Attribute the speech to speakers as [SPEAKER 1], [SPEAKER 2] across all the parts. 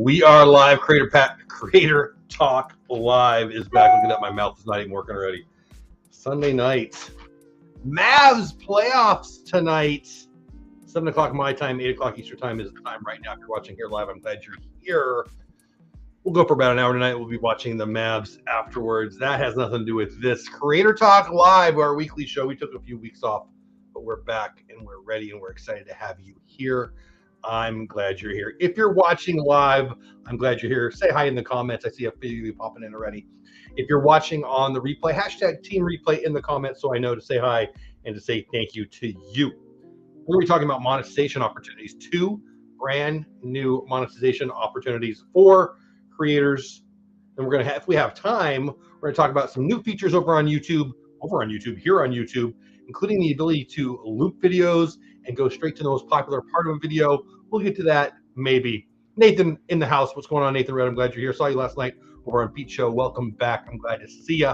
[SPEAKER 1] We are live. Creator Talk Live is back. Looking at my mouth, it's not even working already. Sunday night. Mavs playoffs tonight. 7 o'clock my time, 8 o'clock Eastern time is the time right now. If you're watching here live, I'm glad you're here. We'll go for about an hour tonight. We'll be watching the Mavs afterwards. That has nothing to do with this. Creator Talk Live, our weekly show. We took a few weeks off, but we're back and we're ready and we're excited to have you here. I'm glad you're here. If you're watching live, I'm glad you're here. Say hi in the comments. I see a few of you popping in already. If you're watching on the replay, hashtag Team Replay in the comments so I know to say hi and to say thank you to you. We're going to be talking about monetization opportunities. 2 brand new monetization opportunities for creators. And we're going to have, if we have time, we're going to talk about some new features here on YouTube, including the ability to loop videos and go straight to the most popular part of a video. We'll get to that maybe. Nathan in the house. What's going on, Nathan Red? I'm glad you're here. Saw you last night over on Pete Show. Welcome back. I'm glad to see you.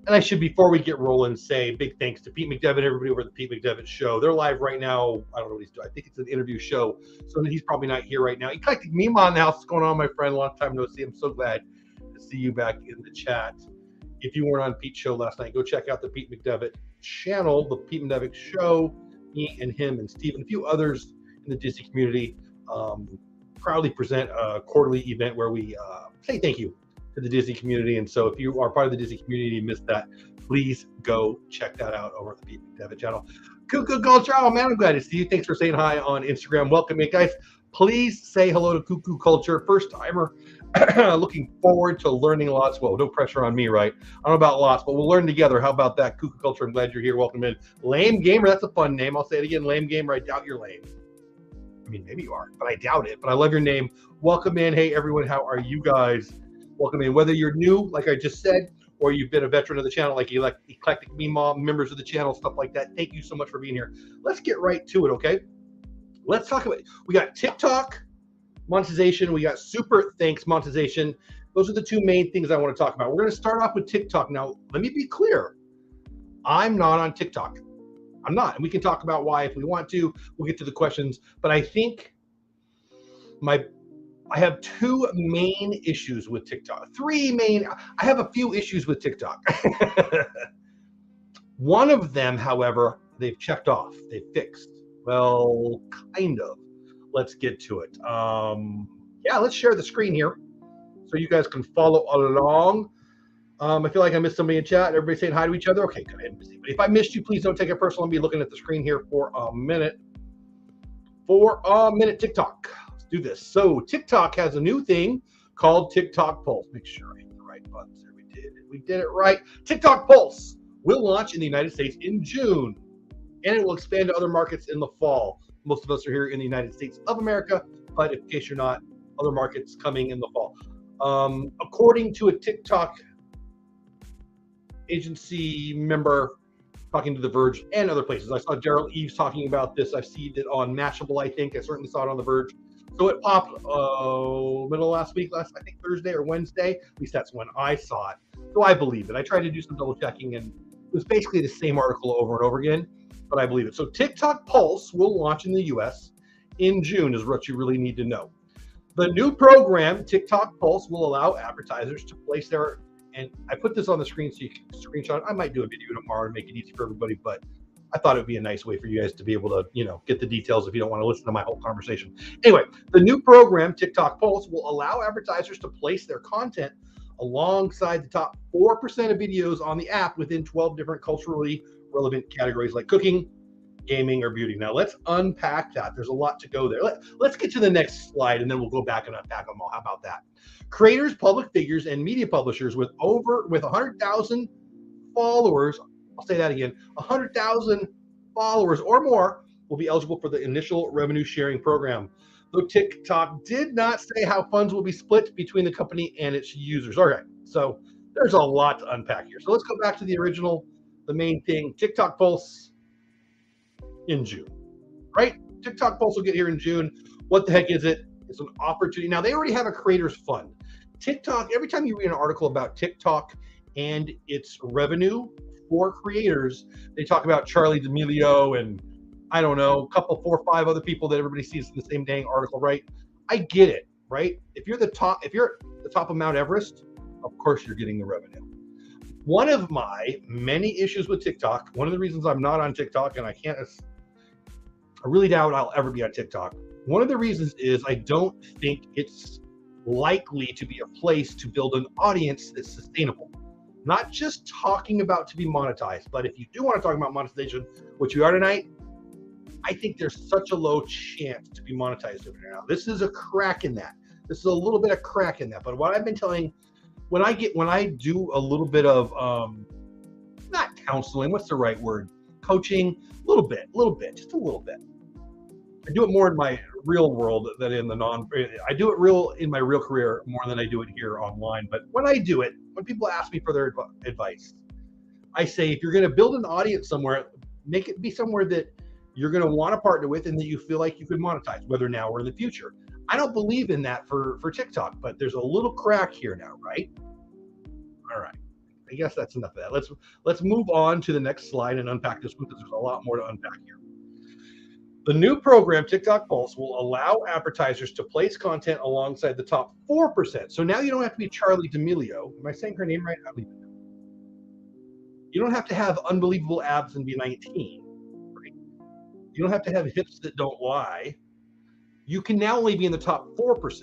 [SPEAKER 1] And I should, before we get rolling, say big thanks to Pete McDevitt, everybody over at the Pete McDevitt Show. They're live right now. I don't know what he's doing. I think it's an interview show, so he's probably not here right now. Eclectic Meme on the house. What's going on, my friend? Long time no see. I'm so glad to see you back in the chat. If you weren't on Pete's show last night, go check out the Pete McDevitt channel, the Pete McDevitt Show. Me and him and Steve and a few others in the Disney community proudly present a quarterly event where we say thank you to the Disney community. And so if you are part of the Disney community and you missed that, please go check that out over at the Pete McDevitt channel. Cuckoo Culture, oh man, I'm glad to see you. Thanks for saying hi on Instagram. Welcome in, guys. Please say hello to Cuckoo Culture. First timer. Looking forward to learning lots. Well, no pressure on me, right? I don't know about lots, but we'll learn together. How about that? Cuckoo Culture, I'm glad you're here. Welcome in. Lame Gamer, that's a fun name. I'll say it again. Lame Gamer, I doubt you're lame. I mean, maybe you are, but I doubt it. But I love your name. Welcome in. Hey, everyone, how are you guys? Welcome in. Whether you're new, like I just said, or you've been a veteran of the channel, like Eclectic Meme Mom, members of the channel, stuff like that, thank you so much for being here. Let's get right to it, okay? Let's talk about it. We got TikTok monetization. We got super thanks monetization. Those are the 2 main things I want to talk about. We're going to start off with TikTok. Now, let me be clear. I'm not on TikTok. I'm not. And we can talk about why if we want to. We'll get to the questions. But I think I have 2 main issues with TikTok. 3 main. I have a few issues with TikTok. One of them, however, they've checked off. They've fixed. Well, kind of. Let's get to it. Yeah, let's share the screen here so you guys can follow along. I feel like I missed somebody in chat. Everybody saying hi to each other. Okay, go ahead. But if I missed you, please don't take it personal. I'll be looking at the screen here for a minute. TikTok. Let's do this. So TikTok has a new thing called TikTok Pulse. Make sure I hit the right buttons there. We did it. We did it right. TikTok Pulse will launch in the United States in June, and it will expand to other markets in the fall. Most of us are here in the United States of America, but in case you're not, other markets coming in the fall. According to a TikTok agency member talking to The Verge and other places, I saw Daryl Eves talking about this. I've seen it on Mashable, I think. I certainly saw it on The Verge. So it popped middle of last week, I think Thursday or Wednesday. At least that's when I saw it. So I believe it. I tried to do some double checking, and it was basically the same article over and over again. But I believe it. So TikTok Pulse will launch in the U.S. in June is what you really need to know. The new program, TikTok Pulse, will allow advertisers to place their, and I put this on the screen so you can screenshot. I might do a video tomorrow to make it easy for everybody, but I thought it would be a nice way for you guys to be able to, get the details if you don't want to listen to my whole conversation. Anyway, the new program, TikTok Pulse, will allow advertisers to place their content alongside the top 4% of videos on the app within 12 different culturally relevant categories like cooking, gaming, or beauty. Now let's unpack that. There's a lot to go there. Let's get to the next slide and then we'll go back and unpack them all. How about that? Creators, public figures, and media publishers with 100,000 followers, I'll say that again, 100,000 followers or more will be eligible for the initial revenue sharing program. Though TikTok did not say how funds will be split between the company and its users. All right, so there's a lot to unpack here. So let's go back to the original, the main thing, TikTok Pulse in June, right? TikTok Pulse will get here in June. What the heck is it? It's an opportunity. Now, they already have a creators fund. TikTok, every time you read an article about TikTok and its revenue for creators, they talk about Charlie D'Amelio and I don't know, a couple, 4 or 5 other people that everybody sees in the same dang article, right? I get it, right? If you're at the top of Mount Everest, of course you're getting the revenue. One of my many issues with TikTok, one of the reasons I'm not on TikTok, and I really doubt I'll ever be on TikTok. One of the reasons is I don't think it's likely to be a place to build an audience that's sustainable. Not just talking about to be monetized, but if you do want to talk about monetization, which we are tonight, I think there's such a low chance to be monetized over there now. This is a crack in that. This is a little bit of crack in that. But what I've been telling, when I do a little bit of not counseling, what's the right word? Coaching, a little bit, just a little bit. I do it more in my real world than in I do it in my real career more than I do it here online. But when I do it, when people ask me for their advice, I say, if you're going to build an audience somewhere, make it be somewhere that you're going to want to partner with and that you feel like you could monetize, whether now or in the future. I don't believe in that for TikTok, but there's a little crack here now, right? All right. I guess that's enough of that. Let's move on to the next slide and unpack this one, because there's a lot more to unpack here. The new program, TikTok Pulse, will allow advertisers to place content alongside the top 4%. So now you don't have to be Charlie D'Amelio. Am I saying her name right? I don't even know. You don't have to have unbelievable abs and be 19. Right? You don't have to have hips that don't lie. You can now only be in the top 4%.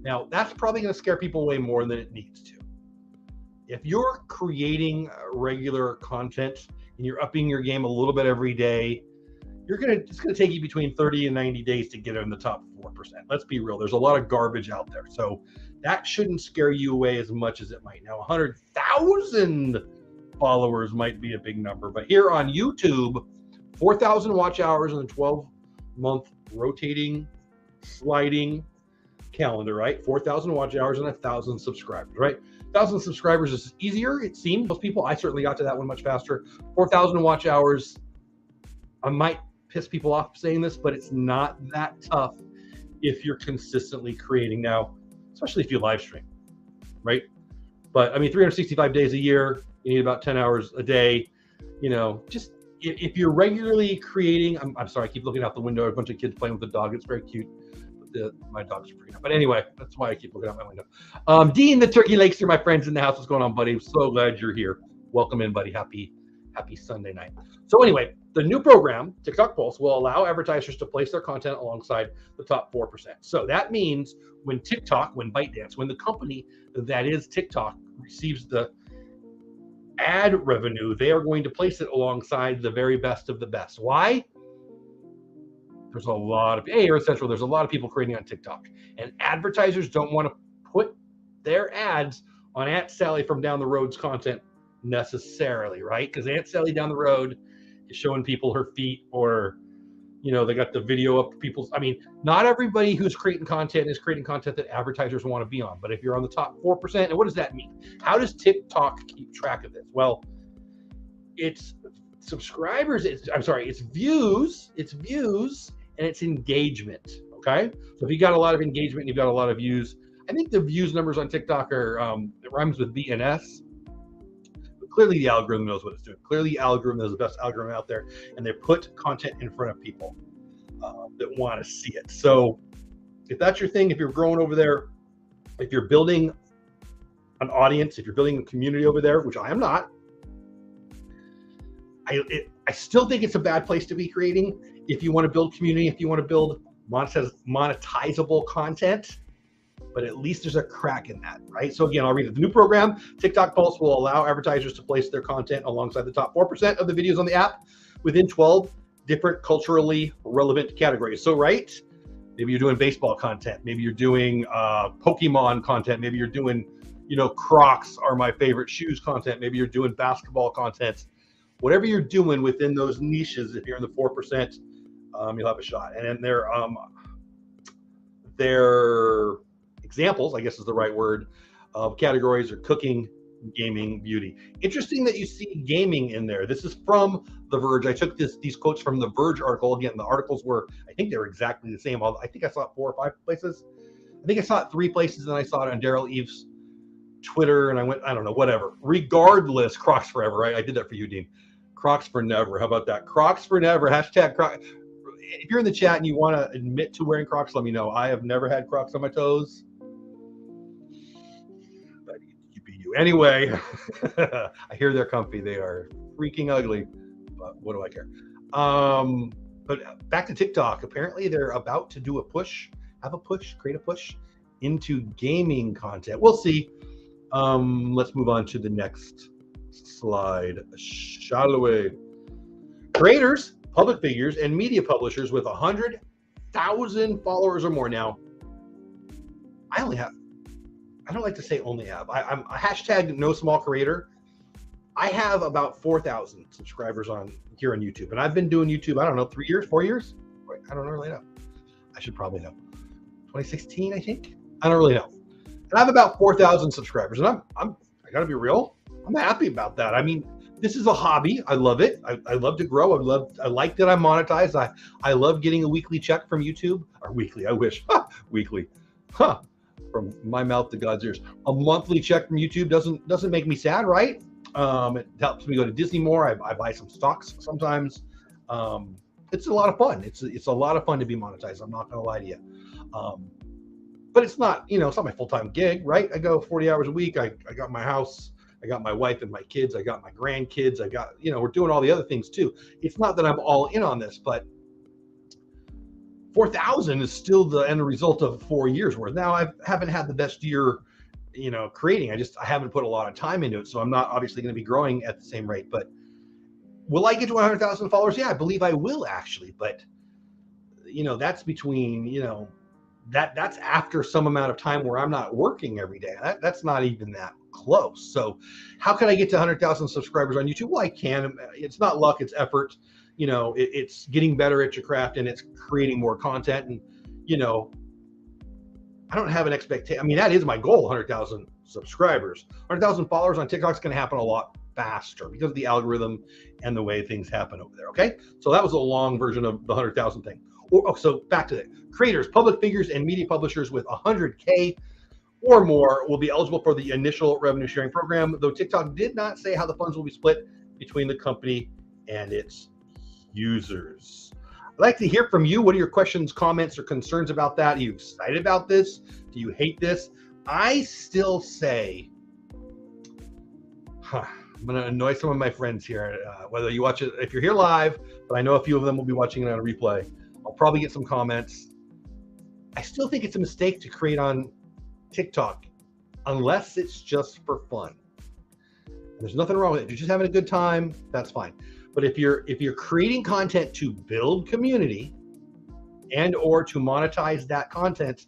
[SPEAKER 1] Now, that's probably going to scare people away more than it needs to. If you're creating regular content and you're upping your game a little bit every day, it's going to take you between 30 and 90 days to get in the top 4%. Let's be real. There's a lot of garbage out there. So that shouldn't scare you away as much as it might. Now, 100,000 followers might be a big number, but here on YouTube, 4,000 watch hours in a 12-month rotating, sliding calendar, right? 4,000 watch hours and 1,000 subscribers, right? 1,000 subscribers is easier, it seems. Most people, I certainly got to that one much faster. 4,000 watch hours, I might piss people off saying this, but it's not that tough if you're consistently creating now, especially if you live stream, right? But I mean, 365 days a year, you need about 10 hours a day. Just if you're regularly creating, I'm sorry, I keep looking out the window, a bunch of kids playing with the dog. It's very cute. My dog's freaking out. But anyway, that's why I keep looking out my window. Dean, the Turkey Lakes, are my friends in the house. What's going on, buddy? I'm so glad you're here. Welcome in, buddy. Happy Sunday night. So anyway, the new program, TikTok Pulse, will allow advertisers to place their content alongside the top 4%. So that means when ByteDance, when the company that is TikTok receives the ad revenue, they are going to place it alongside the very best of the best. Why? There's a lot of Earth Central. There's a lot of people creating on TikTok, and advertisers don't want to put their ads on Aunt Sally from down the road's content necessarily, right? Because Aunt Sally down the road is showing people her feet, or they got the video up people's. I mean, not everybody who's creating content is creating content that advertisers want to be on. But if you're on the top 4%, and what does that mean? How does TikTok keep track of this? Well, it's subscribers. It's views. It's views. And it's engagement, okay? So if you got a lot of engagement and you've got a lot of views, I think the views numbers on TikTok are, it rhymes with VNS. But clearly the algorithm knows what it's doing. Clearly the algorithm is the best algorithm out there, and they put content in front of people that want to see it. So if that's your thing, if you're growing over there, if you're building an audience, if you're building a community over there, which I am not, I still think it's a bad place to be creating. If you want to build community, if you want to build monetizable content, but at least there's a crack in that, right? So again, I'll read it. The new program, TikTok Pulse, will allow advertisers to place their content alongside the top 4% of the videos on the app within 12 different culturally relevant categories. So, right, maybe you're doing baseball content, maybe you're doing Pokemon content, maybe you're doing, Crocs are my favorite shoes content, maybe you're doing basketball content. Whatever you're doing within those niches, if you're in the 4%, you'll have a shot. And then their examples, I guess is the right word, of categories are cooking, gaming, beauty. Interesting that you see gaming in there. This is from The Verge. I took these quotes from The Verge article. Again, the articles were, I think they were exactly the same. I think I saw it 4 or 5 places. I think I saw it 3 places, and I saw it on Daryl Eve's Twitter, and I went, I don't know, whatever. Regardless, Crocs forever, right? I did that for you, Dean. Crocs for never. How about that? Crocs for never. Hashtag Crocs. if you're in the chat and you want to admit to wearing Crocs, let me know. I have never had Crocs on my toes. But you be you. Anyway, I hear they're comfy. They are freaking ugly, but what do I care? But back to TikTok. Apparently, they're about to do a push, create a push into gaming content. We'll see. Let's move on to the next slide, shall we? Creators, public figures, and media publishers with 100,000 followers or more. Now, I don't like to say only have. I'm a hashtag no small creator. I have about 4,000 subscribers here on YouTube, and I've been doing YouTube, I don't know, 3 years, 4 years? I don't really know. I should probably know. 2016, I think. I don't really know. And I have about 4,000 subscribers, and I gotta be real, I'm happy about that. I mean, this is a hobby. I love it. I love to grow. I like that I'm monetized. I love getting a weekly check from YouTube, or weekly, I wish, weekly, from my mouth to God's ears. A monthly check from YouTube doesn't make me sad, right? It helps me go to Disney more. I buy some stocks sometimes. It's a lot of fun. It's a lot of fun to be monetized. I'm not gonna lie to you. But it's not, it's not my full-time gig, right? I go 40 hours a week. I got my house, I got my wife and my kids, I got my grandkids, I got, we're doing all the other things too. It's not that I'm all in on this, but 4,000 is still the end result of 4 years worth. Now, I haven't had the best year, creating. I haven't put a lot of time into it. So I'm not obviously going to be growing at the same rate, but will I get to 100,000 followers? Yeah, I believe I will actually, but that's between, that's after some amount of time where I'm not working every day. That's not even that close. So how can I get to 100,000 subscribers on YouTube? Well, I can. It's not luck, it's effort. It's getting better at your craft, and it's creating more content. And, I don't have an expectation. I mean, that is my goal, 100,000 subscribers. 100,000 followers on TikTok is going to happen a lot faster because of the algorithm and the way things happen over there. Okay. So that was a long version of the 100,000 thing. So back to that. Creators, public figures, and media publishers with 100K or more will be eligible for the initial revenue sharing program, though TikTok did not say how the funds will be split between the company and its users. I'd like to hear from you. What are your questions, comments, or concerns about that? Are you excited about this? Do you hate this? I still say, I'm going to annoy some of my friends here, whether you watch it, if you're here live, but I know a few of them will be watching it on a replay. I'll probably get some comments. I still think it's a mistake to create on TikTok unless it's just for fun. There's nothing wrong with it. If you're just having a good time, that's fine. But if you're creating content to build community and or to monetize that content,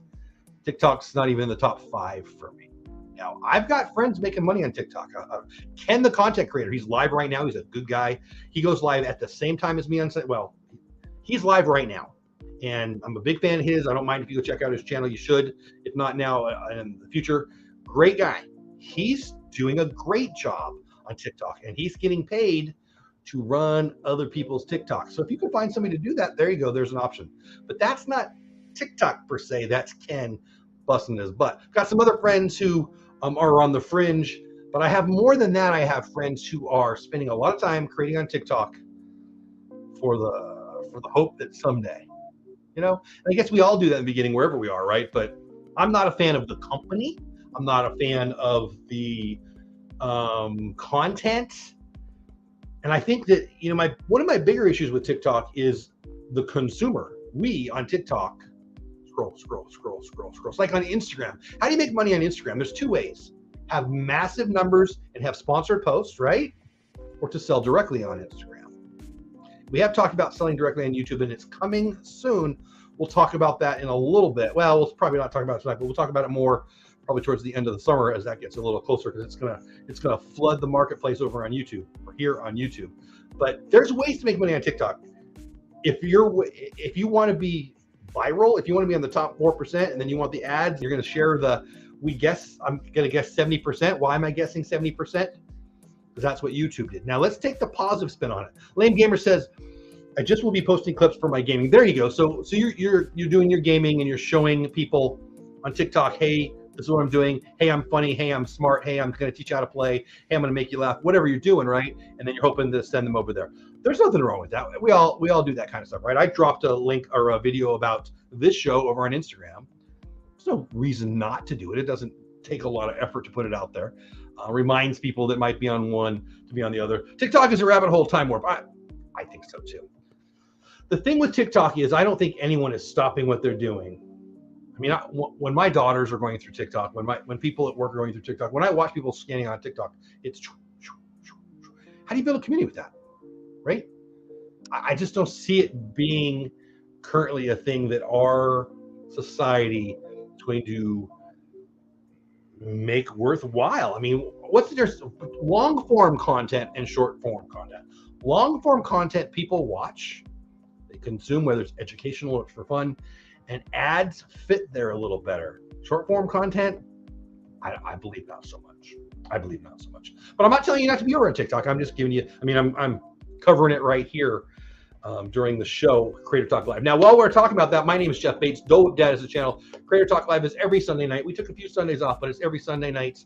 [SPEAKER 1] TikTok's not even in the top 5 for me. Now, I've got friends making money on TikTok. Ken, the content creator, he's live right now. He's a good guy. He goes live at the same time as me on, well, he's live right now. And I'm a big fan of his. I don't mind if you go check out his channel. You should, if not now, in the future. Great guy. He's doing a great job on TikTok, and he's getting paid to run other people's TikToks. So if you can find somebody to do that, there you go. There's an option. But that's not TikTok per se. That's Ken busting his butt. Got some other friends who are on the fringe, but I have more than that. I have friends who are spending a lot of time creating on TikTok for the hope that someday, and I guess we all do that in the beginning wherever we are, right? But I'm not a fan of the company. I'm not a fan of the content. And I think that, one of my bigger issues with TikTok is the consumer. We on TikTok scroll. It's like on Instagram. How do you make money on Instagram? There's 2 ways. Have massive numbers and have sponsored posts, right? Or to sell directly on Instagram. We have talked about selling directly on YouTube, and it's coming soon. We'll talk about that in a little bit. Well, we'll probably not talk about it tonight, but we'll talk about it more probably towards the end of the summer as that gets a little closer, because it's gonna flood the marketplace over on YouTube or here on YouTube. But there's ways to make money on TikTok. If you want to be viral, if you want to be on the top 4%, and then you want the ads, you're going to share I'm going to guess 70%. Why am I guessing 70%? Because that's what YouTube did. Now let's take the positive spin on it. Lame Gamer says, I just will be posting clips for my gaming. There you go. So you're doing your gaming, and you're showing people on TikTok, hey, This is what I'm doing. Hey, I'm funny. Hey, I'm smart. Hey, I'm going to teach you how to play. Hey, I'm going to make you laugh. Whatever you're doing, right? And then you're hoping to send them over there. There's nothing wrong with that. We all do that kind of stuff, right? I dropped a link or a video about this show over on Instagram. There's no reason not to do it. It doesn't take a lot of effort to put it out there. Reminds people that might be on one to be on the other. TikTok is a rabbit hole time warp. I think so too. The thing with TikTok is I don't think anyone is stopping what they're doing. I mean, when my daughters are going through TikTok, when people at work are going through TikTok, when I watch people scanning on TikTok, it's how do you build a community with that, right? I just don't see it being currently a thing that our society is going to make worthwhile. I mean, what's the difference? Long form content and short form content. Long form content people watch, they consume, whether it's educational or it's for fun, and ads fit there a little better. Short form content, I believe not so much. I believe not so much. But I'm not telling you not to be over on TikTok. I'm just giving you, I mean, I'm covering it right here during the show, Creator Talk Live. Now, while we're talking about that, my name is Jeff Bates. Dole Whip Dad is the channel. Creator Talk Live is every Sunday night. We took a few Sundays off, but it's every Sunday night.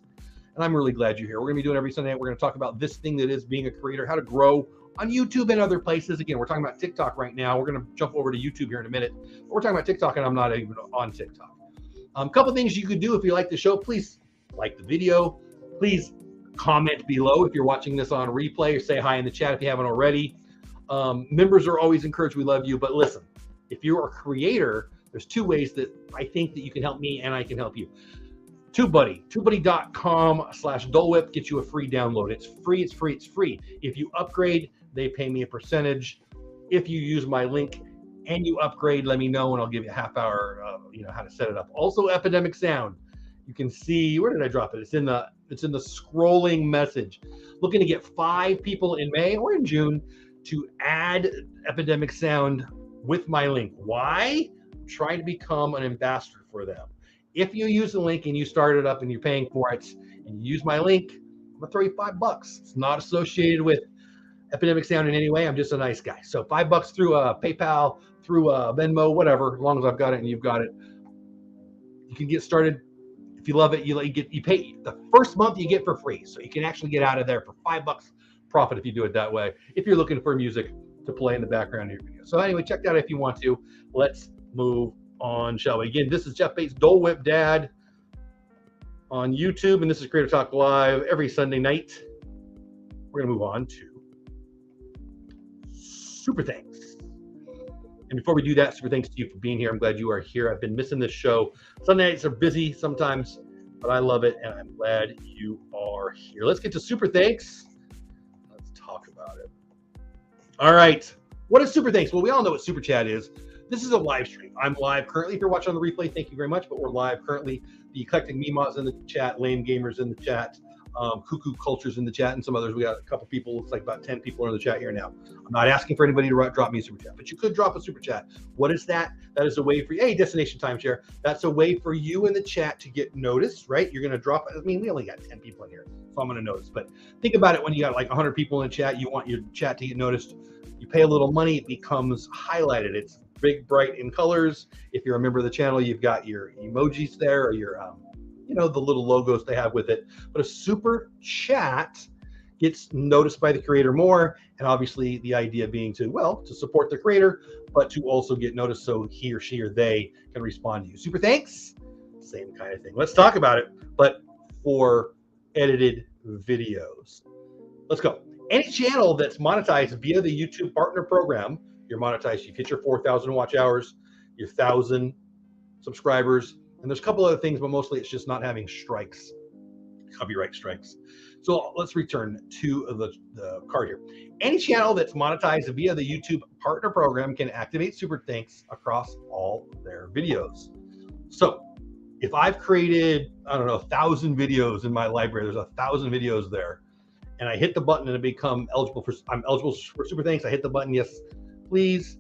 [SPEAKER 1] And I'm really glad you're here. We're going to be doing every Sunday night. We're going to talk about this thing that is being a creator, how to grow on YouTube and other places. Again, we're talking about TikTok right now. We're going to jump over to YouTube here in a minute. But we're talking about TikTok, and I'm not even on TikTok. A couple things you could do if you like the show. Please like the video. Please comment below if you're watching this on replay, or say hi in the chat if you haven't already. Members are always encouraged. We love you. But listen, if you're a creator, there's two ways that I think that you can help me and I can help you. TubeBuddy, TubeBuddy.com/Dole Whip gets you a free download. It's free, it's free, it's free. If you upgrade, they pay me a percentage. If you use my link and you upgrade, let me know and I'll give you a half hour, how to set it up. Also, Epidemic Sound. You can see, where did I drop it? It's in the scrolling message. Looking to get 5 people in May or in June to add Epidemic Sound with my link. Why? I'm trying to become an ambassador for them. If you use the link and you start it up and you're paying for it and you use my link, I'm gonna throw you $5. It's not associated with Epidemic Sound in any way. I'm just a nice guy. So $5 through PayPal, through Venmo, whatever, as long as I've got it and you've got it. You can get started. If you love it, you pay the first month you get for free. So you can actually get out of there for $5 profit if you do it that way, if you're looking for music to play in the background of your video. So anyway, check that out if you want to. Let's move on, shall we? Again, this is Jeff Bates, Dole Whip Dad on YouTube, and this is Creator Talk Live every Sunday night. We're going to move on to Super Thanks. And before we do that, super thanks to you for being here. I'm glad you are here. I've been missing this show. Sunday nights are busy sometimes, but I love it, and I'm glad you are here. Let's get to Super Thanks. Let's talk about it. All right. What is Super Thanks? Well, we all know what Super Chat is. This is a live stream. I'm live currently. If you're watching on the replay, thank you very much. But we're live currently. The Eclectic Memoz in the chat, Lame Gamers in the chat, Cuckoo Cultures in the chat, and some others. We got a couple people. Looks like about 10 people are in the chat here now. I'm not asking for anybody to drop me a super chat, but you could drop a super chat. What is that? That is a way for you. Hey, Destination Timeshare. That's a way for you in the chat to get noticed, right? You're going to drop. I mean, we only got 10 people in here, so I'm going to notice. But think about it. When you got like 100 people in the chat, you want your chat to get noticed. You pay a little money, it becomes highlighted. It's big, bright in colors. If you're a member of the channel, you've got your emojis there, or your, the little logos they have with it. But a super chat gets noticed by the creator more. And obviously the idea being to support the creator, but to also get noticed so he or she or they can respond to you. Super thanks, same kind of thing. Let's talk about it, but for edited videos. Let's go. Any channel that's monetized via the YouTube Partner Program, you're monetized. You get your 4,000 watch hours, your 1,000 subscribers, and there's a couple other things, but mostly it's just not having strikes, copyright strikes. So let's return to the card here. Any channel that's monetized via the YouTube Partner Program can activate Super Thanks across all their videos. So if I've created, 1,000 videos in my library, there's 1,000 videos there, and I hit the button and I'm eligible for Super Thanks. I hit the button, yes, please.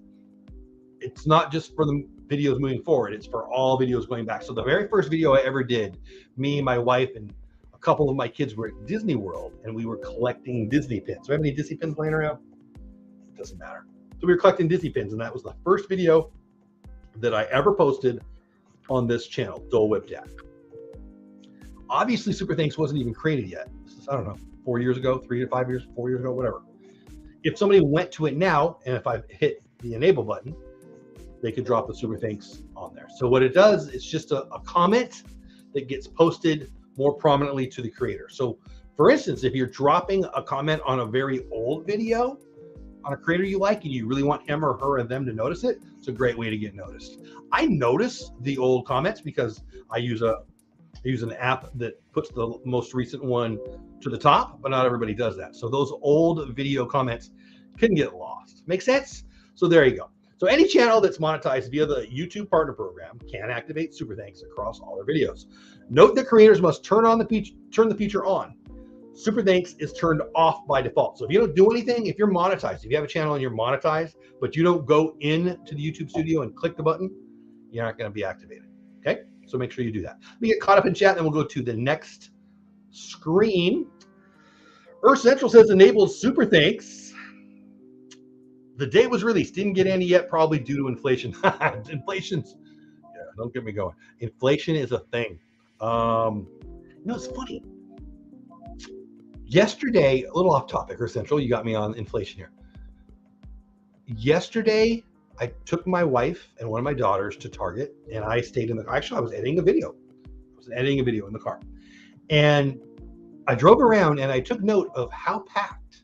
[SPEAKER 1] It's not just for the videos moving forward, it's for all videos going back. So the very first video I ever did, me, my wife, and a couple of my kids were at Disney World, and we were collecting Disney pins. Do we have any Disney pins laying around? It doesn't matter. So we were collecting Disney pins, and that was the first video that I ever posted on this channel, Dole Whip Dad. Obviously, Super Thanks wasn't even created yet. This is, I don't know, 4 years ago, 3 to 5 years, 4 years ago, whatever. If somebody went to it now, and if I hit the enable button, they could drop the Super Thanks on there. So what it does, it's just a comment that gets posted more prominently to the creator. So for instance, if you're dropping a comment on a very old video on a creator you like and you really want him or her or them to notice it, it's a great way to get noticed. I notice the old comments because I use an app that puts the most recent one to the top, but not everybody does that. So those old video comments can get lost. Make sense? So there you go. So any channel that's monetized via the YouTube Partner Program can activate Super Thanks across all their videos. Note that creators must turn the feature on. Super Thanks is turned off by default. So if you don't do anything, if you're monetized, if you have a channel and you're monetized, but you don't go into the YouTube studio and click the button, you're not going to be activated. Okay? So make sure you do that. We get caught up in chat, and we'll go to the next screen. Earth Central says enables Super Thanks. The date was released. Didn't get any yet, probably due to inflation. Inflation's, yeah, don't get me going. Inflation is a thing. It's funny. Yesterday, a little off topic, Earth Central, you got me on inflation here. Yesterday, I took my wife and one of my daughters to Target, and I stayed in the car. Actually, I was editing a video. In the car. And I drove around, and I took note of how packed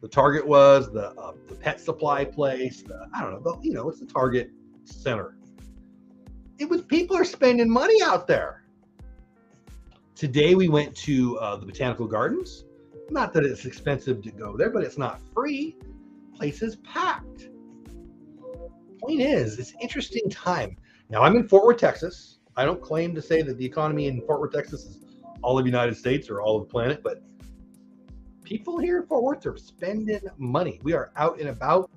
[SPEAKER 1] the Target was, the pet supply place, it's the Target center. It was, people are spending money out there. Today we went to the Botanical Gardens. Not that it's expensive to go there, but it's not free. Place is packed. Point is, it's an interesting time. Now I'm in Fort Worth, Texas. I don't claim to say that the economy in Fort Worth, Texas is all of the United States or all of the planet, but people here in Fort Worth are spending money. We are out and about.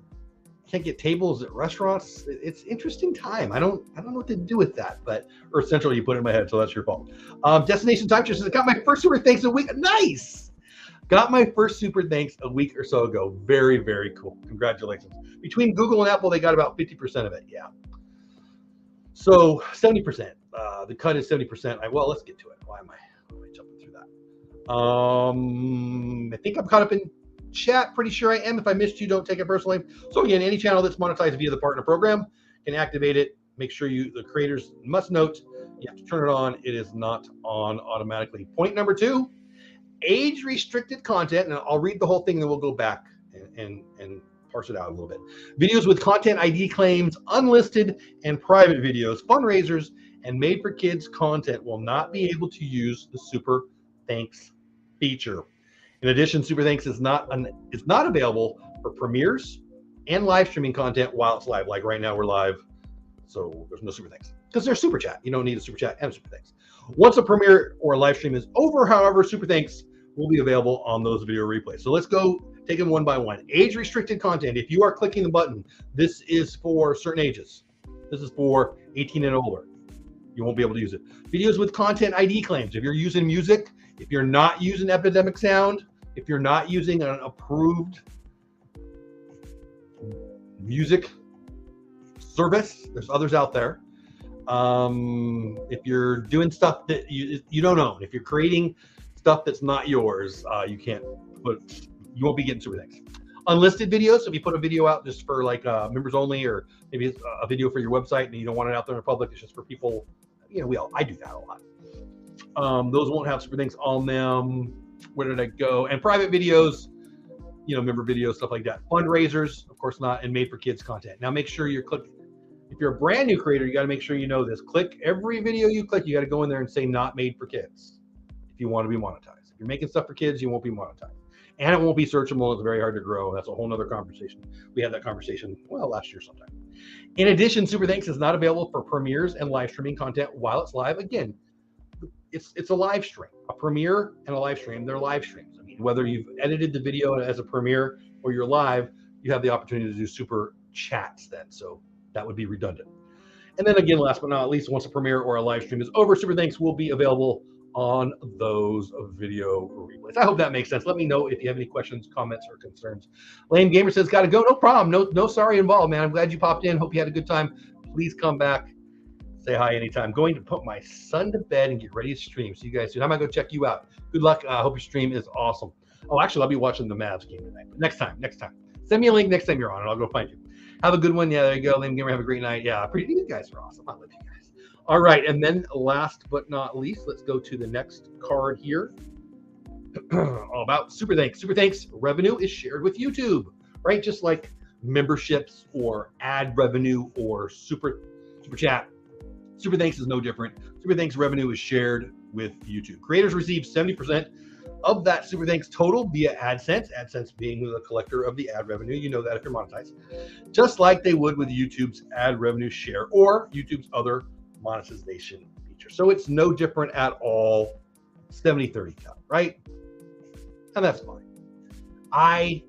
[SPEAKER 1] Can't get tables at restaurants. It's interesting time. I don't know what to do with that, but Earth Central, you put it in my head, so that's your fault. Destination Time says, I got my first Super Thanks a week. Nice. Got my first Super Thanks a week or so ago. Very, very cool. Congratulations. Between Google and Apple, they got about 50% of it. Yeah. So 70%. The cut is 70%. Well, let's get to it. Why am I jumping through that? I think I'm caught up in chat. Pretty sure I am. If I missed you, don't take it personally. So again, any channel that's monetized via the partner program can activate it. Make sure the creators must note you have to turn it on. It is not on automatically. Point number 2, age restricted content. And I'll read the whole thing, then we'll go back and parse it out a little bit. Videos with content ID claims, unlisted and private videos, fundraisers, and made for kids content will not be able to use the Super Thanks feature. In addition, Super Thanks is not available for premieres and live streaming content while it's live. Like right now, we're live, so there's no Super Thanks because there's Super Chat. You don't need a Super Chat and a Super Thanks. Once a premiere or a live stream is over, however, Super Thanks will be available on those video replays. So let's go take them one by one. Age restricted content. If you are clicking the button, this is for certain ages. This is for 18 and older. You won't be able to use it. Videos with content ID claims. If you're using music, if you're not using Epidemic Sound, if you're not using an approved music service, there's others out there. If you're doing stuff that you don't own, if you're creating stuff that's not yours, you won't be getting Super Thanks. Unlisted videos. So if you put a video out just for like members only, or maybe it's a video for your website and you don't want it out there in the public, it's just for people. I do that a lot. Those won't have Super Thanks on them. Where did I go? And private videos, member videos, stuff like that. Fundraisers, of course not, and made for kids content. Now make sure if you're a brand new creator, you got to make sure you know this. Click every video you click, you got to go in there and say not made for kids if you want to be monetized. If you're making stuff for kids, you won't be monetized. And it won't be searchable. It's very hard to grow. That's a whole nother conversation. We had that conversation, last year sometime. In addition, Super Thanks is not available for premieres and live streaming content while it's live. Again, it's a live stream. A premiere and a live stream, they're live streams. I mean, whether you've edited the video as a premiere or you're live, you have the opportunity to do super chats then. So that would be redundant. And then again, last but not least, once a premiere or a live stream is over, Super Thanks will be available on those video replays. I hope that makes sense. Let me know if you have any questions, comments, or concerns. Lame Gamer says, gotta go. No problem. No sorry involved, man. I'm glad you popped in. Hope you had a good time. Please come back. Say hi anytime. Going to put my son to bed and get ready to stream. See you guys soon. I'm going to go check you out. Good luck. I hope your stream is awesome. Oh, actually, I'll be watching the Mavs game tonight. But next time. Send me a link next time you're on, and I'll go find you. Have a good one. Yeah, there you go. Lame Gamer, have a great night. Yeah, you guys are awesome. I love you guys. All right, and then last but not least, let's go to the next card here. All about Super Thanks. Super Thanks revenue is shared with YouTube, right? Just like memberships or ad revenue or super chat. Super Thanks is no different. Super Thanks revenue is shared with YouTube. Creators receive 70% of that Super Thanks total via AdSense. AdSense being the collector of the ad revenue. You know that if you're monetized. Just like they would with YouTube's ad revenue share or YouTube's other monetization feature. So it's no different at all. 70-30 cut, right? And that's fine. I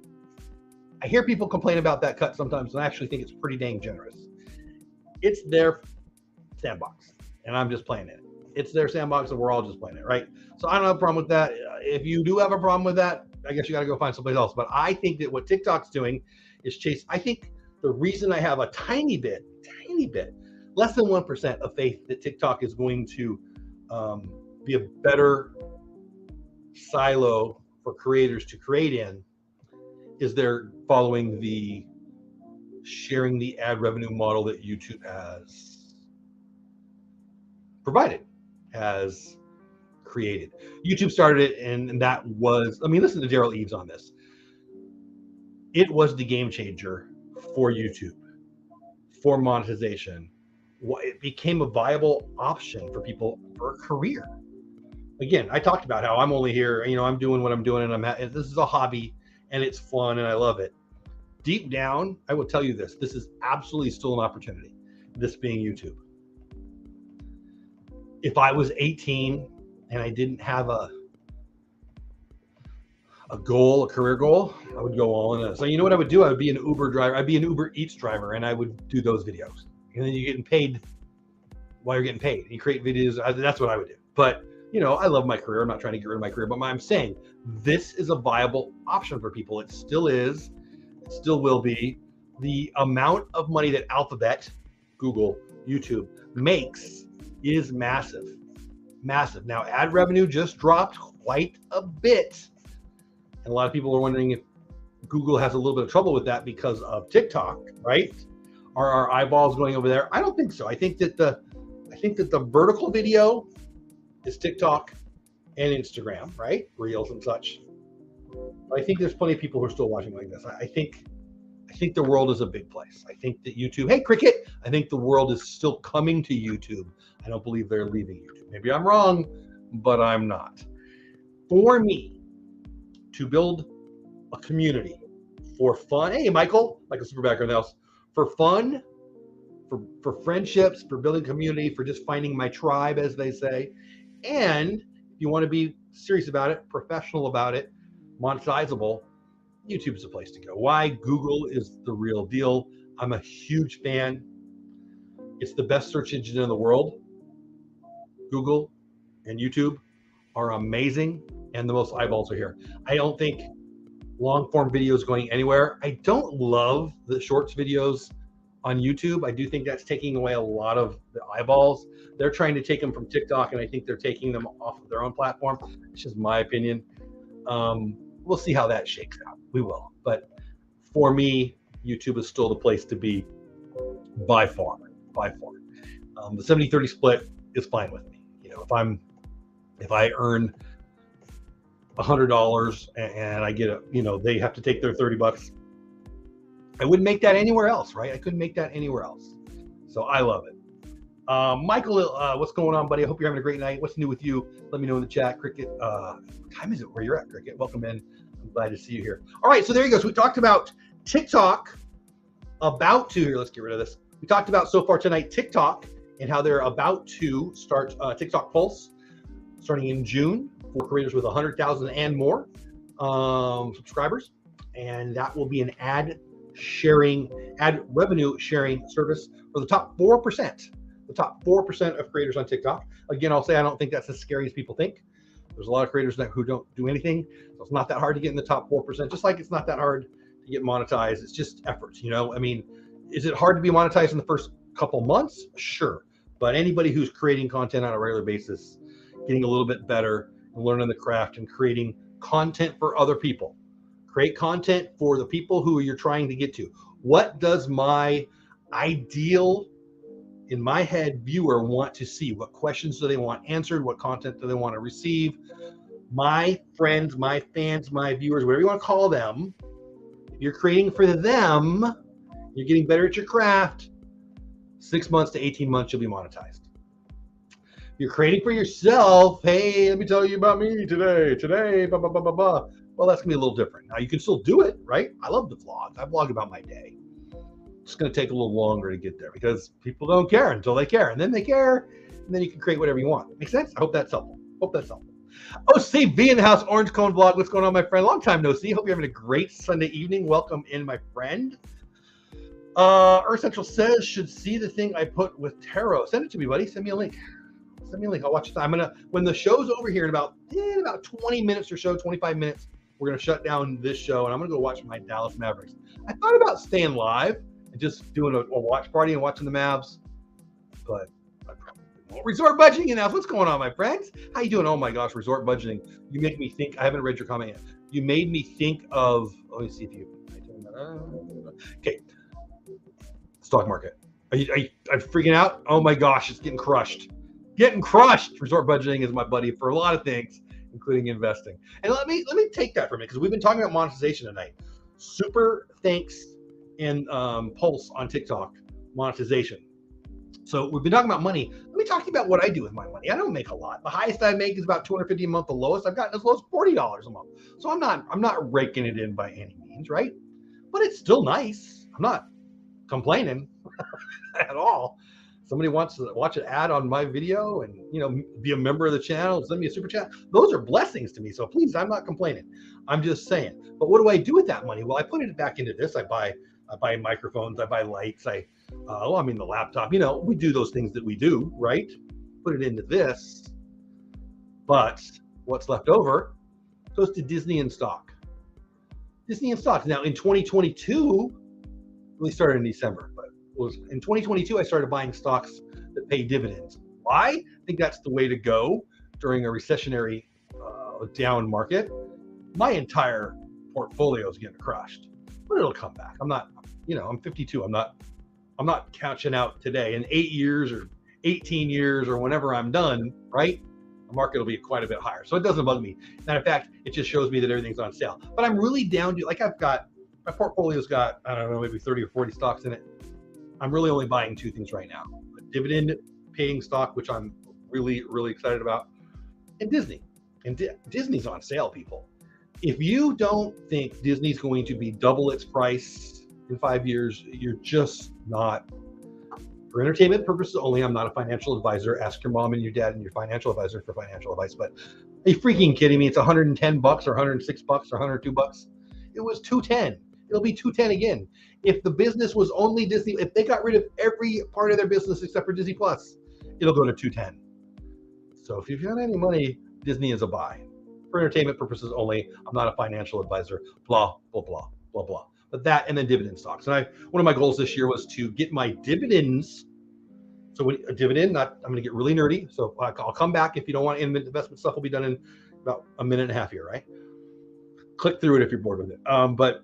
[SPEAKER 1] hear people complain about that cut sometimes, and I actually think it's pretty dang generous. It's their sandbox, and I'm just playing in it. It's their sandbox, and we're all just playing it, right? So I don't have a problem with that. If you do have a problem with that, I guess you got to go find someplace else. But I think that what TikTok's doing is chase. I think the reason I have a tiny bit, less than 1% of faith that TikTok is going to be a better silo for creators to create in is they're following the sharing the ad revenue model that YouTube has provided, has created. YouTube started it, and that was, I mean, listen to Daryl Eves on this. It was the game changer for YouTube, for monetization. It became a viable option for people for a career. Again, I talked about how I'm only here, I'm doing what I'm doing, and this is a hobby, and it's fun, and I love it. Deep down, I will tell you this is absolutely still an opportunity, this being YouTube. If I was 18 and I didn't have a goal, a career goal, I would go all in. So you know what I would do? I would be an Uber driver. I'd be an Uber Eats driver, and I would do those videos. And then you're getting paid while you're getting paid. You create videos. That's what I would do. But I love my career. I'm not trying to get rid of my career, but I'm saying this is a viable option for people. It still is. It still will be. The amount of money that Alphabet, Google, YouTube makes is massive. Massive. Now, ad revenue just dropped quite a bit. And a lot of people are wondering if Google has a little bit of trouble with that because of TikTok, right? Are our eyeballs going over there? I don't think so. I think that the vertical video is TikTok and Instagram, right? Reels and such. But I think there's plenty of people who are still watching like this. I think the world is a big place. I think that YouTube, hey, Cricket, I think the world is still coming to YouTube. I don't believe they're leaving YouTube. Maybe I'm wrong, but I'm not. For me to build a community for fun, hey, Michael Superbacker in the house, for fun, for friendships, for building community, for just finding my tribe, as they say. And if you want to be serious about it, professional about it, monetizable, YouTube is the place to go. Why? Google is the real deal. I'm a huge fan. It's the best search engine in the world. Google and YouTube are amazing, and the most eyeballs are here. I don't think long form video is going anywhere. I don't love the shorts videos on YouTube. I do think that's taking away a lot of the eyeballs. They're trying to take them from TikTok, and I think they're taking them off of their own platform. It's just my opinion. We'll see how that shakes out. We will. But for me, YouTube is still the place to be by far. The 70-30 split is fine with me. If I earn $100 and I get they have to take their $30, I wouldn't make that anywhere else, right? I couldn't make that anywhere else. So I love it. Michael, what's going on, buddy? I hope you're having a great night. What's new with you? Let me know in the chat. Cricket, what time is it where you're at, Cricket? Welcome in. I'm glad to see you here. All right, so there you go. So we talked about TikTok here, let's get rid of this. We talked about so far tonight TikTok and how they're about to start TikTok Pulse starting in June for creators with 100,000 and more subscribers. And that will be an ad revenue sharing service for the top 4%. The top 4% of creators on TikTok. Again, I'll say I don't think that's as scary as people think. There's a lot of creators who don't do anything. So it's not that hard to get in the top 4%, just like it's not that hard to get monetized. It's just effort, I mean, is it hard to be monetized in the first couple months? Sure. But anybody who's creating content on a regular basis, getting a little bit better and learning the craft and creating content for other people. Create content for the people who you're trying to get to. What does my ideal, in my head, viewer want to see? What questions do they want answered? What content do they want to receive? My friends, my fans, my viewers, whatever you want to call them, if you're creating for them, you're getting better at your craft, 6 months to 18 months, you'll be monetized. You're creating for yourself. Hey, let me tell you about me today, blah, blah, blah, blah, blah. Well, that's gonna be a little different. Now you can still do it, right? I love to vlog. I vlog about my day. It's gonna take a little longer to get there because people don't care until they care, and then they care, and then you can create whatever you want. Make sense? I hope that's helpful. OCV in the house, Orange Cone Vlog. What's going on, my friend? Long time no see. Hope you're having a great Sunday evening. Welcome in, my friend. Earth Central says, should see the thing I put with tarot. Send it to me, buddy. Send me a link. I'll watch it. I'm gonna, when the show's over here in about 20 minutes or so, 25 minutes, we're gonna shut down this show and I'm gonna go watch my Dallas Mavericks. I thought about staying live and just doing a watch party and watching the Mavs, but I probably won't. Resort budgeting and what's going on, my friends? How you doing? Oh my gosh, resort budgeting. You make me think. I haven't read your comment yet. You made me think of. Let me see if you. Okay. Stock market. Are you freaking out? Oh my gosh, it's getting crushed. Resort budgeting is my buddy for a lot of things, including investing. And let me take that from it because we've been talking about monetization tonight. Super thanks and Pulse on TikTok, monetization. So we've been talking about money. Let me talk to you about what I do with my money. I don't make a lot. The highest I make is about $250 a month. The lowest I've gotten as low as $40 a month. So I'm not raking it in by any means, right? But it's still nice. I'm not complaining at all. Somebody wants to watch an ad on my video and, you know, be a member of the channel, send me a super chat. Those are blessings to me. So please, I'm not complaining. I'm just saying. But what do I do with that money? Well, I put it back into this. I buy microphones. I buy lights. the laptop. You know, we do those things that we do, right? Put it into this. But what's left over goes to Disney and stock. Now in 2022, really started in December, but in 2022, I started buying stocks that pay dividends. Why? I think that's the way to go during a recessionary down market. My entire portfolio is getting crushed, but it'll come back. I'm 52. I'm not catching out today. In 8 years or 18 years or whenever I'm done, right? The market will be quite a bit higher. So it doesn't bug me. Matter of fact, it just shows me that everything's on sale. But I'm really down to, my portfolio's got, I don't know, maybe 30 or 40 stocks in it. I'm really only buying two things right now: a dividend paying stock, which I'm really, really excited about, and Disney. And Disney's on sale, people. If you don't think Disney's going to be double its price in 5 years, you're just not. For entertainment purposes only, I'm not a financial advisor. Ask your mom and your dad and your financial advisor for financial advice. But are you freaking kidding me? It's $110 or $106 or $102. It was $210. It'll be $210 again. If the business was only Disney, if they got rid of every part of their business except for Disney Plus, it'll go to $210. So if you've got any money, Disney is a buy. For entertainment purposes only, I'm not a financial advisor. Blah, blah, blah, blah, blah. But that and then dividend stocks. And one of my goals this year was to get my dividends. So a dividend, I'm going to get really nerdy. So I'll come back. If you don't want investment stuff, will be done in about a minute and a half here, right? Click through it if you're bored with it. But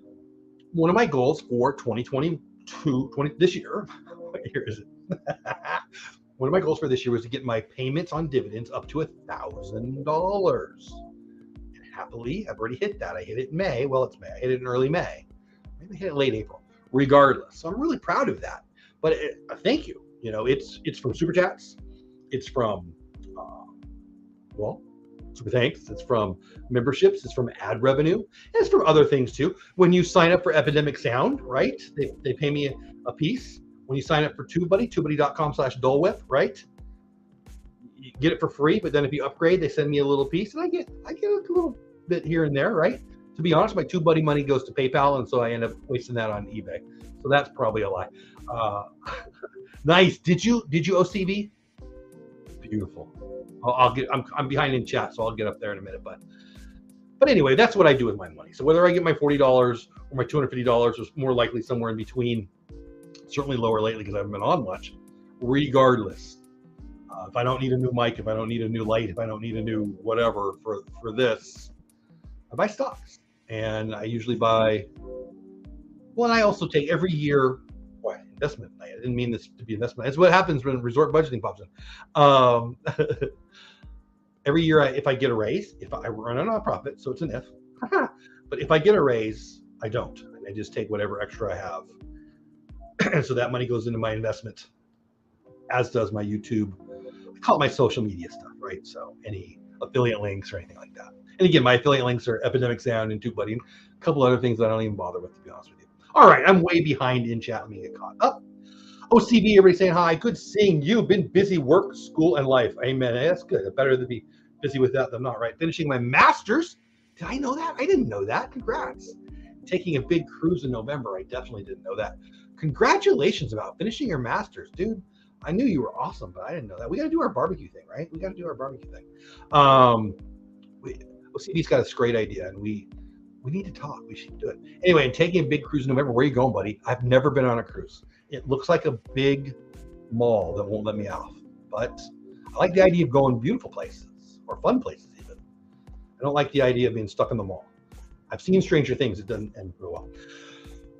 [SPEAKER 1] one of my goals for 2022, this year, what year is it? One of my goals for this year was to get my payments on dividends up to $1,000. And happily, I've already hit that. I hit it in May. Well, it's May. I hit it in early May. Maybe I hit it late April. Regardless, so I'm really proud of that. But thank you. You know, it's from Super Chats. It's from, Super Thanks. It's from memberships. It's from ad revenue. And it's from other things too. When you sign up for Epidemic Sound, right? They pay me a piece. When you sign up for TubeBuddy, TubeBuddy.com/Dole Whip, right? You get it for free, but then if you upgrade, they send me a little piece, and I get a little bit here and there, right? To be honest, my TubeBuddy money goes to PayPal, and so I end up wasting that on eBay. So that's probably a lie. Nice. Did you OCV? Beautiful. I'm behind in chat, so I'll get up there in a minute. But anyway, that's what I do with my money. So whether I get my $40 or my $250 is more likely somewhere in between. Certainly lower lately because I haven't been on much. Regardless, If I don't need a new mic, if I don't need a new light, if I don't need a new whatever for this, I buy stocks. And I usually buy, well, and I also take every year, boy, investment night. I didn't mean this to be investment. It's what happens when resort budgeting pops in. Every year, if I get a raise, if I run a nonprofit, so it's an if, but if I get a raise, I don't. I just take whatever extra I have. And so that money goes into my investment, as does my YouTube. I call it my social media stuff, right? So any affiliate links or anything like that. And again, my affiliate links are Epidemic Sound and TubeBuddy, and a couple other things that I don't even bother with, to be honest with you. All right, I'm way behind in chat. Let me get caught up. OCB, everybody saying hi. Good seeing you. Been busy, work, school, and life. Amen. Hey, that's good. It's better to be busy with that than not, right? Finishing my master's. Did I know that? I didn't know that. Congrats. Taking a big cruise in November. I definitely didn't know that. Congratulations about finishing your master's, dude. I knew you were awesome, but I didn't know that. We got to do our barbecue thing, right? We got to do our barbecue thing. OCB's got this great idea, and we need to talk. We should do it. Anyway, taking a big cruise in November. Where are you going, buddy? I've never been on a cruise. It looks like a big mall that won't let me off, but I like the idea of going beautiful places or fun places even. I don't like the idea of being stuck in the mall. I've seen Stranger Things. It doesn't end real well.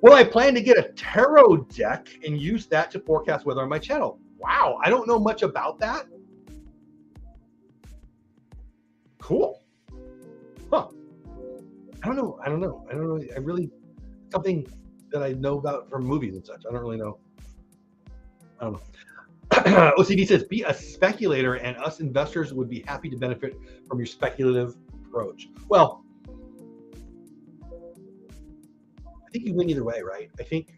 [SPEAKER 1] Well, I plan to get a tarot deck and use that to forecast weather on my channel. Wow, I don't know much about that. Cool. Huh. I don't know. I really, something that I know about from movies and such. I don't really know. I don't know. OCD says, be a speculator and us investors would be happy to benefit from your speculative approach. Well, I think you win either way, right? I think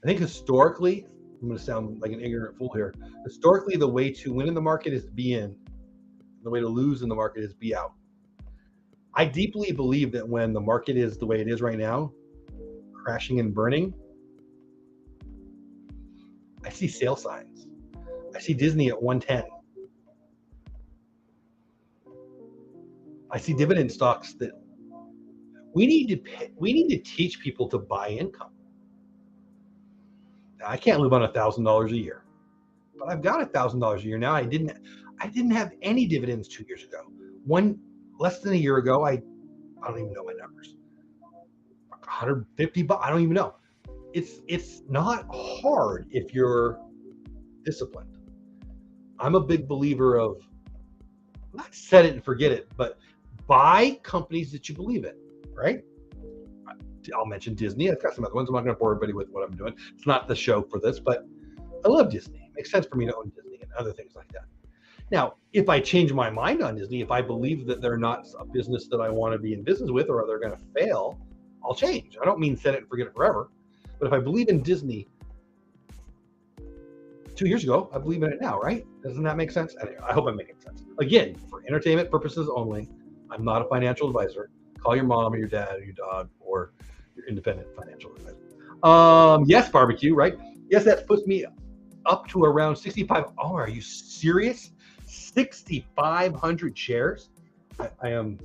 [SPEAKER 1] historically, I'm going to sound like an ignorant fool here. Historically, the way to win in the market is to be in. The way to lose in the market is be out. I deeply believe that when the market is the way it is right now, crashing and burning, I see sale signs. I see Disney at 110. I see dividend stocks that we need to teach people to buy income. Now, I can't live on $1,000 a year, but I've got $1,000 a year now. I didn't have any dividends 2 years ago. Less than a year ago, I don't even know my numbers. 150 bucks. I don't even know. It's not hard if you're disciplined. I'm a big believer of not set it and forget it, but buy companies that you believe in, right? I'll mention Disney. I've got some other ones. I'm not going to bore everybody with what I'm doing. It's not the show for this, but I love Disney. It makes sense for me to own Disney and other things like that. Now, if I change my mind on Disney, if I believe that they're not a business that I want to be in business with or they're going to fail, I'll change. I don't mean set it and forget it forever. But if I believe in Disney 2 years ago, I believe in it now, right? Doesn't that make sense? Anyway, I hope I'm making sense. Again, for entertainment purposes only, I'm not a financial advisor. Call your mom or your dad or your dog or your independent financial advisor. Yes, barbecue, right? Yes, that puts me up to around 65. Oh, are you serious? 6,500 shares. I am.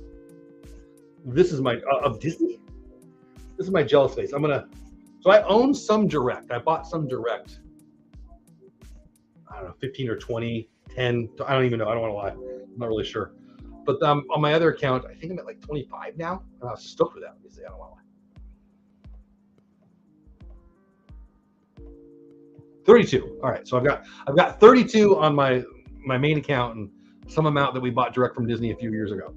[SPEAKER 1] This is my of Disney. This is my jealous face. So I own some direct. I bought some direct. I don't know, 15 or 20, 10. I don't even know. I don't want to lie. I'm not really sure. But on my other account, I think I'm at like 25 now. And I was stoked with that. Let me see. I don't want to lie. 32. All right. So I've got 32 on my main account and some amount that we bought direct from Disney a few years ago.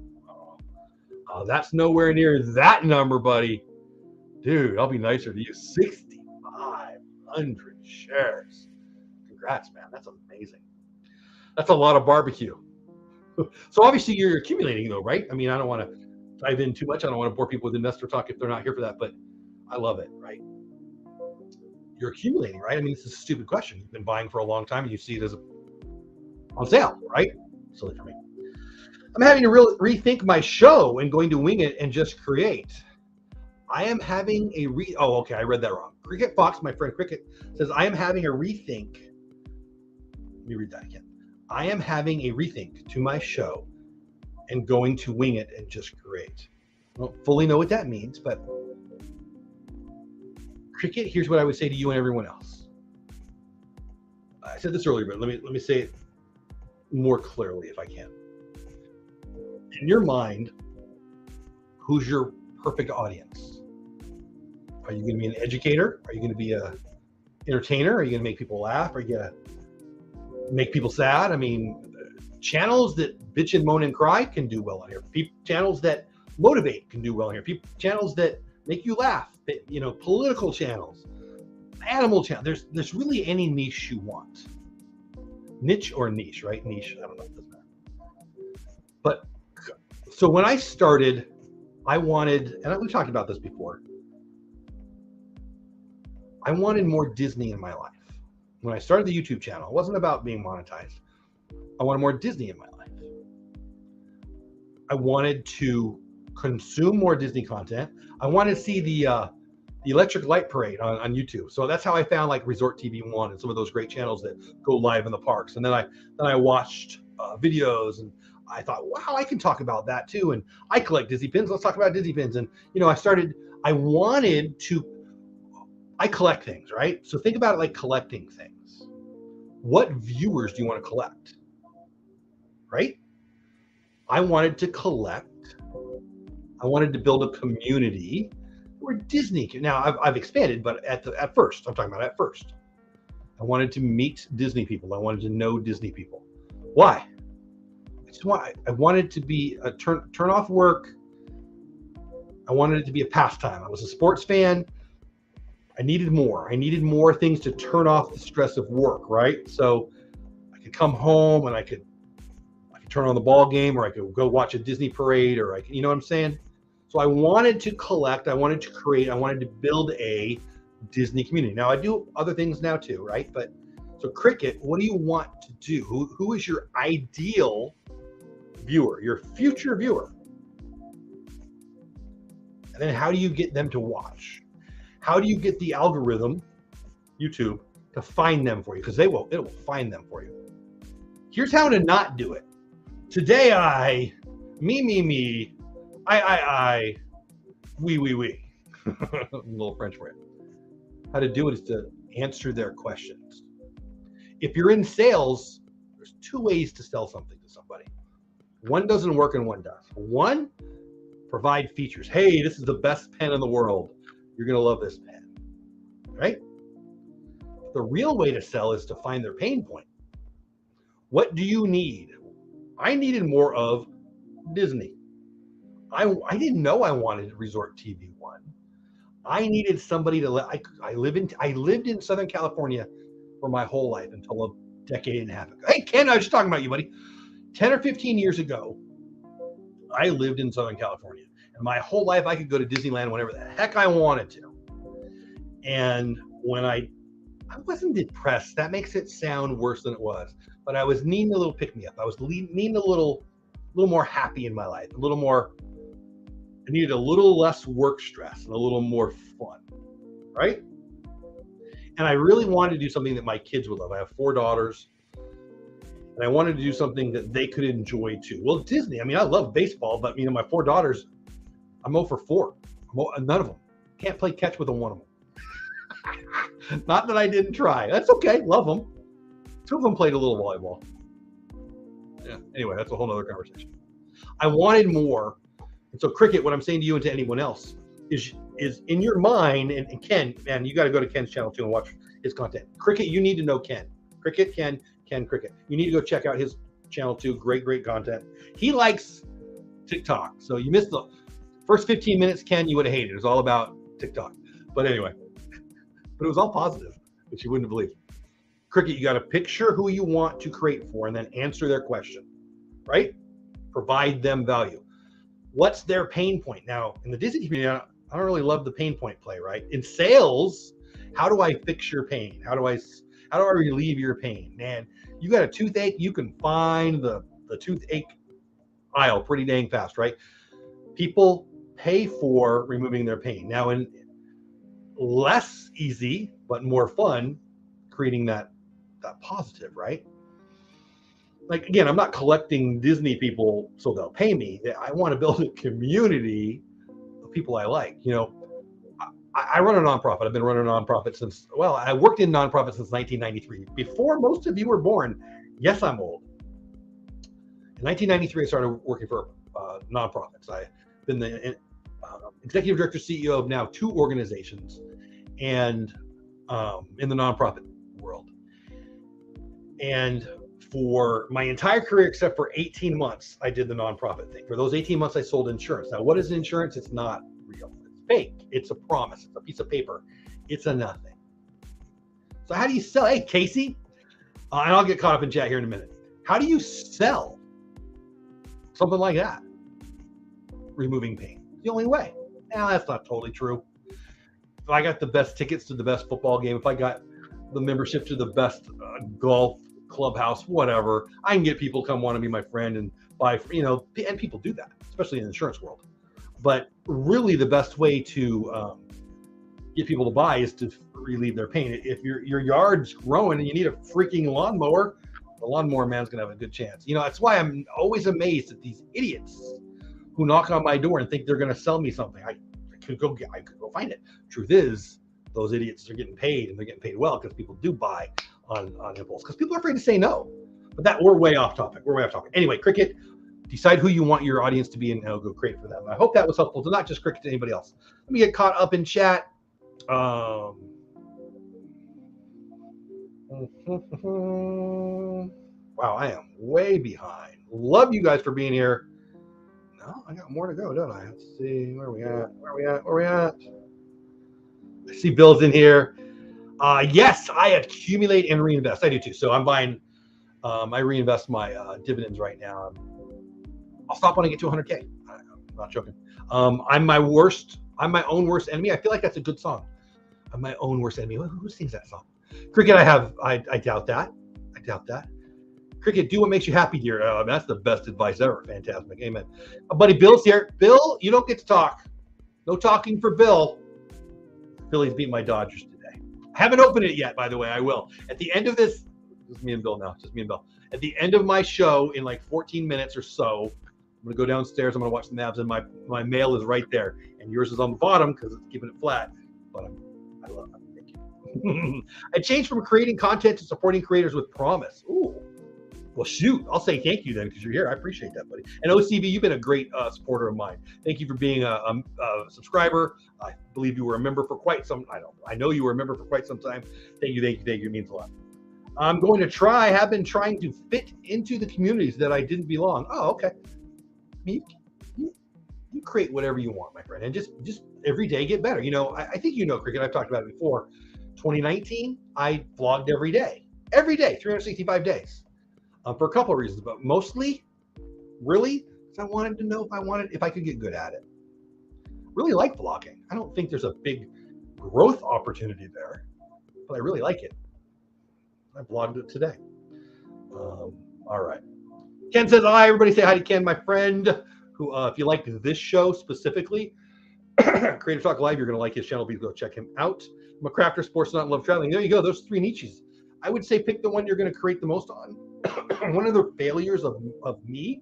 [SPEAKER 1] That's nowhere near that number, buddy. Dude, I'll be nicer to you. 6,500 shares. Congrats, man. That's amazing. That's a lot of barbecue. So obviously you're accumulating though, right? I mean, I don't want to dive in too much. I don't want to bore people with investor talk if they're not here for that, but I love it, right? You're accumulating, right? I mean, this is a stupid question. You've been buying for a long time and you see it as on sale, right? Silly for me. I'm having to rethink my show and going to wing it and just create. I am having a oh, okay, I read that wrong. Cricket Fox, my friend Cricket, says, I am having a rethink. Let me read that again. I am having a rethink to my show and going to wing it and just create. I don't fully know what that means, but Cricket, here's what I would say to you and everyone else. I said this earlier, but let me say it more clearly if I can. In your mind, who's your perfect audience? Are you going to be an educator? Are you going to be a entertainer? Are you going to make people laugh? Are you going to make people sad? I mean, channels that bitch and moan and cry can do well on here. Channels that motivate can do well on here. Channels that make you laugh. You know, political channels, animal channels. There's really any niche you want. Niche or niche, right? Niche. I don't know. It doesn't matter. But so when I started, I wanted, and we've talked about this before, I wanted more Disney in my life. When I started the YouTube channel, it wasn't about being monetized. I wanted more Disney in my life. I wanted to consume more Disney content. I wanted to see the electric light parade on YouTube. So that's how I found like Resort TV 1 and some of those great channels that go live in the parks. And then I watched videos, and I thought, wow, I can talk about that too. And I collect Disney pins. Let's talk about Disney pins. And you know, I collect things, right? So think about it like collecting things. What viewers do you want to collect? Right? I wanted to collect. I wanted to build a community where Disney can. Now I've expanded, but at first, I'm talking about at first. I wanted to meet Disney people. I wanted to know Disney people. Why? I wanted to be a turn off work. I wanted it to be a pastime. I was a sports fan. I needed more. I needed more things to turn off the stress of work, right? So I could come home and I could turn on the ball game, or I could go watch a Disney parade, or you know what I'm saying? So I wanted to collect, I wanted to create, I wanted to build a Disney community. Now I do other things now too, right? But so Cricket, what do you want to do? Who is your ideal viewer, your future viewer? And then how do you get them to watch? How do you get the algorithm, YouTube, to find them for you? Because it will find them for you. Here's how to not do it. Today I, me, I, we. A little French for you. How to do it is to answer their questions. If you're in sales, there's two ways to sell something to somebody. One doesn't work and one does. One, provide features. Hey, this is the best pen in the world. You're going to love this pen, right? The real way to sell is to find their pain point. What do you need? I needed more of Disney. I didn't know I wanted Resort TV 1. I needed somebody to I lived in Southern California for my whole life until a decade and a half ago. Hey, Ken, I was just talking about you, buddy. 10 or 15 years ago, I lived in Southern California. And my whole life, I could go to Disneyland whenever the heck I wanted to. And when I wasn't depressed, that makes it sound worse than it was. But I was needing a little pick-me-up. I was needing a little more happy in my life, I needed a little less work stress and a little more fun, right? And I really wanted to do something that my kids would love. I have 4 daughters, and I wanted to do something that they could enjoy too. Well, Disney, I mean, I love baseball, but my 4 daughters, I'm 0 for 4. None of them. Can't play catch with one of them. Not that I didn't try. That's okay. Love them. 2 of them played a little volleyball. Yeah. Anyway, that's a whole other conversation. I wanted more. And so Cricket, what I'm saying to you and to anyone else is in your mind, and Ken, man, you got to go to Ken's channel too and watch his content. Cricket, you need to know Ken. Cricket, Ken, Cricket. You need to go check out his channel too. Great content. He likes TikTok. So you missed the first 15 minutes, Ken, you would have hated it. It was all about TikTok. But anyway, but it was all positive, which you wouldn't have believed. Cricket, you got to picture who you want to create for and then answer their question, right? Provide them value. What's their pain point? Now, in the Disney community, I don't really love the pain point play, right? In sales, how do I fix your pain? How do I relieve your pain? Man, you got a toothache, you can find the toothache aisle pretty dang fast, right? People pay for removing their pain. Now, in less easy, but more fun, creating that positive, right? Like, again, I'm not collecting Disney people so they'll pay me. I want to build a community of people I like. I run a nonprofit. I've been running a nonprofit I worked in nonprofits since 1993. Before most of you were born. Yes, I'm old. In 1993, I started working for nonprofits. I've been the executive director, CEO of now 2 organizations, and in the nonprofit world. And for my entire career, except for 18 months, I did the nonprofit thing. For those 18 months, I sold insurance. Now, what is insurance? It's not real. It's fake. It's a promise. It's a piece of paper. It's a nothing. So how do you sell? Hey, Casey, and I'll get caught up in chat here in a minute. How do you sell something like that? Removing pain. It's the only way. Now, that's not totally true. If I got the best tickets to the best football game, if I got the membership to the best golf clubhouse, whatever, I can get people come want to be my friend and buy, and people do that, especially in the insurance world. But really the best way to get people to buy is to relieve their pain. If your yard's growing and you need a freaking lawnmower, the lawnmower man's gonna have a good chance. That's why I'm always amazed at these idiots who knock on my door and think they're gonna sell me something. I could go find it. Truth is, those idiots are getting paid, and they're getting paid well because people do buy on impulse, because people are afraid to say no. But we're way off topic. Anyway, Cricket, decide who you want your audience to be, and I'll go create for them. I hope that was helpful to not just Cricket, to anybody else. Let me get caught up in chat. Wow, I am way behind. Love you guys for being here. No, I got more to go, don't I? Let's see, where are we at? I see Bill's in here. Yes, I accumulate and reinvest. I do too. So I'm buying, I reinvest my dividends right now. I'll stop when I get to 100K. I'm not joking. I'm my own worst enemy. I feel like that's a good song. I'm my own worst enemy. Who sings that song? Cricket, I doubt that. Cricket, do what makes you happy, dear. That's the best advice ever. Fantastic. Amen. Buddy Bill's here. Bill, you don't get to talk. No talking for Bill. Phillies beat my Dodgers today. I haven't opened it yet, by the way. I will. At the end of this, just me and Bill now. Just me and Bill. At the end of my show, in like 14 minutes or so, I'm going to go downstairs. I'm going to watch the Mavs, and my mail is right there. And yours is on the bottom because it's keeping it flat. But I love it. Thank you. I changed from creating content to supporting creators with promise. Ooh. Well, shoot, I'll say thank you then because you're here. I appreciate that, buddy. And OCB, you've been a great supporter of mine. Thank you for being a subscriber. I believe you were a member for quite some. I know you were a member for quite some time. Thank you. It means a lot. I'm going to have been trying to fit into the communities that I didn't belong. Oh, okay. You create whatever you want, my friend, and just every day get better. I think Cricket. I've talked about it before. 2019, I vlogged every day, 365 days. For a couple of reasons, but mostly, really, I wanted to know if I could get good at it. Really like vlogging. I don't think there's a big growth opportunity there, but I really like it. I vlogged it today. All right. Ken says hi. Everybody say hi to Ken, my friend, who, if you like this show specifically, Creative Talk Live, you're going to like his channel. Please go check him out. I'm a crafter, sports nut, love traveling. There you go. Those 3 niches. I would say pick the one you're going to create the most on. One of the failures of me,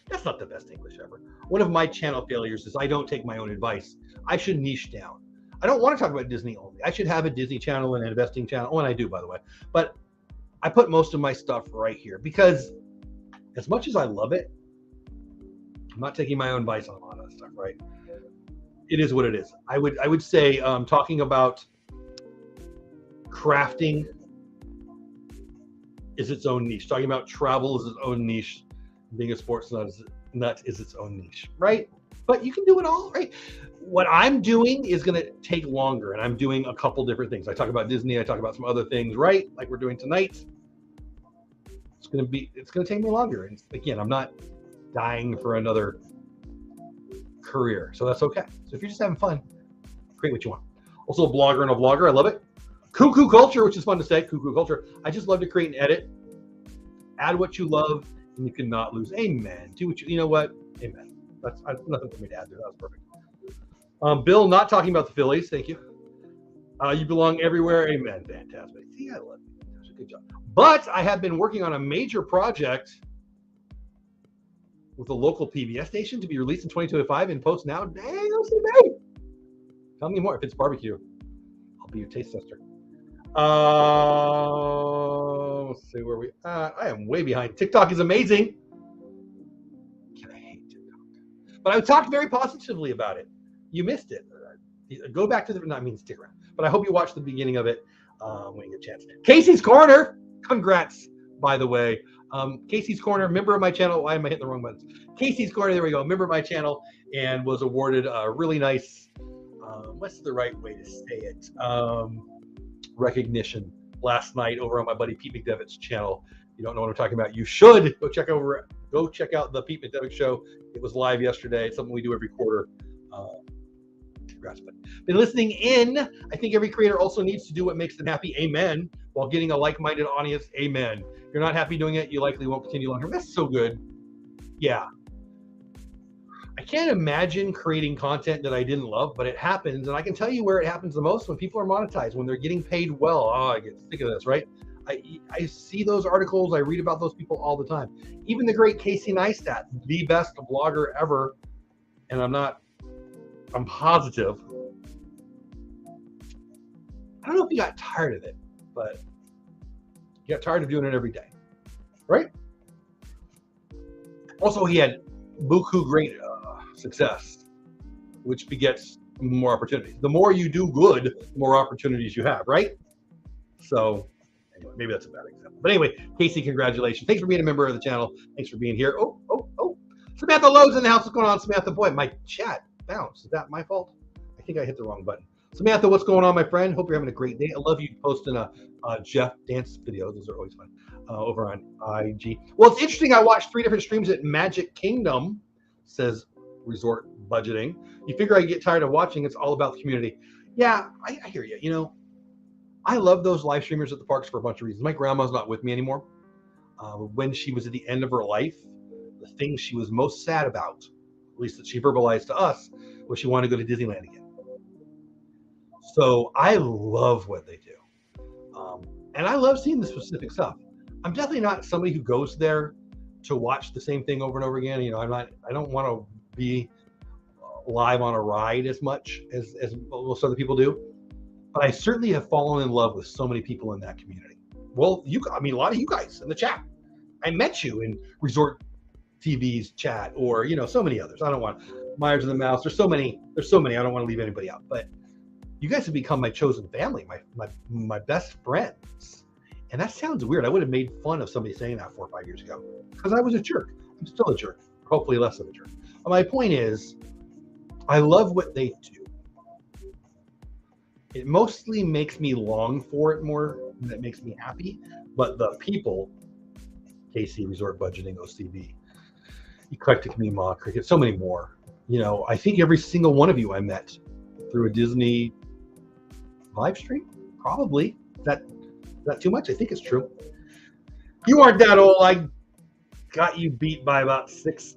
[SPEAKER 1] that's not the best English ever. One of my channel failures is I don't take my own advice. I should niche down. I don't want to talk about Disney only. I should have a Disney channel and an investing channel. Oh, and I do, by the way. But I put most of my stuff right here because as much as I love it, I'm not taking my own advice on a lot of stuff, right? It is what it is. I would say talking about crafting is its own niche. Talking about travel is its own niche. Being a sports nut is its own niche, right? But you can do it all, right? What I'm doing is going to take longer, and I'm doing a couple different things. I talk about Disney. I talk about some other things, right? Like we're doing tonight. It's going to take me longer. And again, I'm not dying for another career, so that's okay. So if you're just having fun, create what you want. Also a blogger and a vlogger. I love it. Cuckoo culture, which is fun to say. Cuckoo culture. I just love to create and edit. Add what you love, and you cannot lose. Amen. Do what you know what? Amen. That's nothing for me to add there. That was perfect. Bill, not talking about the Phillies. Thank you. You belong everywhere. Amen. Fantastic. See, I love you. That's a good job. But I have been working on a major project with a local PBS station to be released in 2025 in post now. Dang, OCB. Tell me more. If it's barbecue, I'll be your taste tester. Let's see where we. I am way behind. TikTok is amazing. I hate TikTok, but I talked very positively about it. You missed it. Go back to the. Not mean stick around, but I hope you watch the beginning of it when you get a chance. Casey's Corner. Congrats, by the way. Casey's Corner, member of my channel. Why am I hitting the wrong buttons? Casey's Corner. There we go. Member of my channel, and was awarded a really nice. What's the right way to say it? Recognition last night over on my buddy Pete McDevitt's channel. If you don't know what I'm talking about, you should go check out the Pete McDevitt show. It was live yesterday. It's something we do every quarter. Congrats, buddy. Been listening in. I think every creator also needs to do what makes them happy. Amen. While getting a like-minded audience. Amen. If you're not happy doing it, you likely won't continue long term. That's so good. Yeah. I can't imagine creating content that I didn't love, but it happens. And I can tell you where it happens the most: when people are monetized, when they're getting paid well. Oh, I get sick of this, right? I see those articles. I read about those people all the time. Even the great Casey Neistat, the best blogger ever. And I'm positive. I don't know if he got tired of it, but he got tired of doing it every day, right? Also, he had buku great success, which begets more opportunities. The more you do good, the more opportunities you have, right? So anyway, maybe that's a bad example. But anyway, Casey, congratulations. Thanks for being a member of the channel. Thanks for being here. Oh. Samantha Lowe's in the house. What's going on, Samantha? Boy, my chat bounced. Is that my fault? I think I hit the wrong button. Samantha, what's going on, my friend? Hope you're having a great day. I love you posting Jeff dance videos. Those are always fun over on IG. Well, it's interesting. I watched 3 different streams at Magic Kingdom, says Resort Budgeting. You figure I get tired of watching. It's all about the community. Yeah, I hear you. You know, I love those live streamers at the parks for a bunch of reasons. My grandma's not with me anymore. When she was at the end of her life, the thing she was most sad about, at least that she verbalized to us, was she wanted to go to Disneyland again. So I love what they do. And I love seeing the specific stuff. I'm definitely not somebody who goes there to watch the same thing over and over again. You know, I don't want to be live on a ride as much as most other people do. But I certainly have fallen in love with so many people in that community. Well, a lot of you guys in the chat. I met you in Resort TV's chat, or, you know, so many others. I don't want Myers and the Mouse. There's so many. I don't want to leave anybody out. But you guys have become my chosen family, my best friends. And that sounds weird. I would have made fun of somebody saying that 4 or 5 years ago because I was a jerk. I'm still a jerk, hopefully less of a jerk. But my point is, I love what they do. It mostly makes me long for it more than it makes me happy. But the people, KC, Resort Budgeting, OCB, Eclectic Mima, Cricket, so many more. You know, I think every single one of you I met through a Disney live stream, probably. Is that too much? I think it's true. You aren't that old. I got you beat by about 6+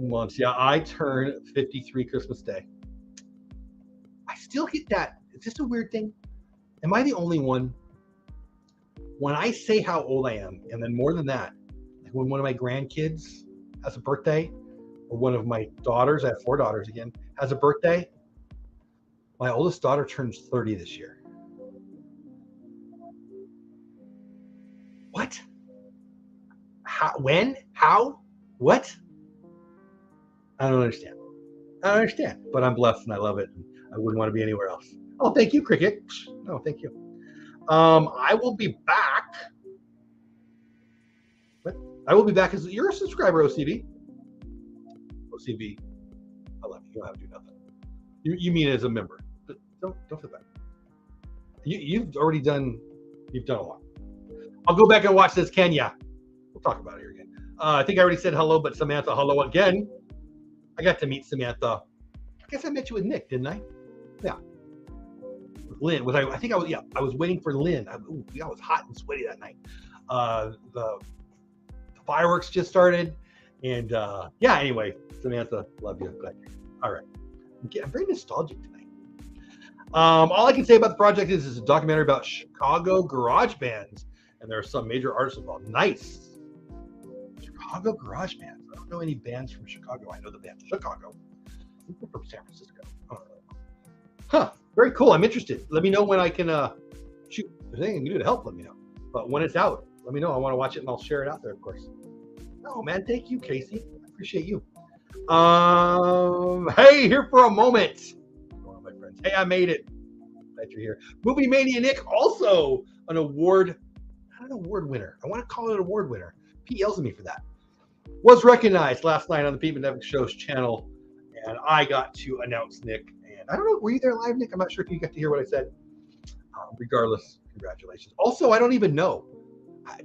[SPEAKER 1] months. Yeah, I turn 53 Christmas Day. I still get that. Is this a weird thing? Am I the only one? When I say how old I am, and then more than that, like when one of my grandkids has a birthday, or one of my daughters, I have 4 daughters again, has a birthday, my oldest daughter turns 30 this year. What? How? When? How? What? I don't understand. But I'm blessed and I love it. And I wouldn't want to be anywhere else. Oh, thank you, Cricket. No, thank you. I will be back. What? I will be back as you're a subscriber, OCB. OCB, I love you. You don't have to do nothing. You mean as a member? Don't feel bad. You've done a lot. I'll go back and watch this, Kenya. We'll talk about it here again. I think I already said hello, but Samantha, hello again. I got to meet Samantha. I guess I met you with Nick, didn't I? Yeah. With Lynn. I was waiting for Lynn. I was hot and sweaty that night. The fireworks just started. And anyway, Samantha, love you. Glad you're here. All right. I'm very nostalgic tonight. All I can say about the project is it's a documentary about Chicago garage bands, and there are some major artists involved. Nice. Chicago garage bands. I don't know any bands from Chicago. I know the band Chicago. I think they're from San Francisco. Huh. Very cool. I'm interested. Let me know when I can shoot. there's anything you can do to help, let me know. But when it's out, let me know. I want to watch it and I'll share it out there, of course. Oh man, thank you, Casey. I appreciate you. Hey, here for a moment. One of my friends. Hey, I made it. Glad you're here. Movie Mania Nick, also an award, not an award winner. I want to call it an award winner. Pete yells at me for that. Was recognized last night on the Pete Netflix Show's channel, and I got to announce Nick. And I don't know, were you there live, Nick? I'm not sure if you got to hear what I said. Regardless, congratulations. Also, I don't even know.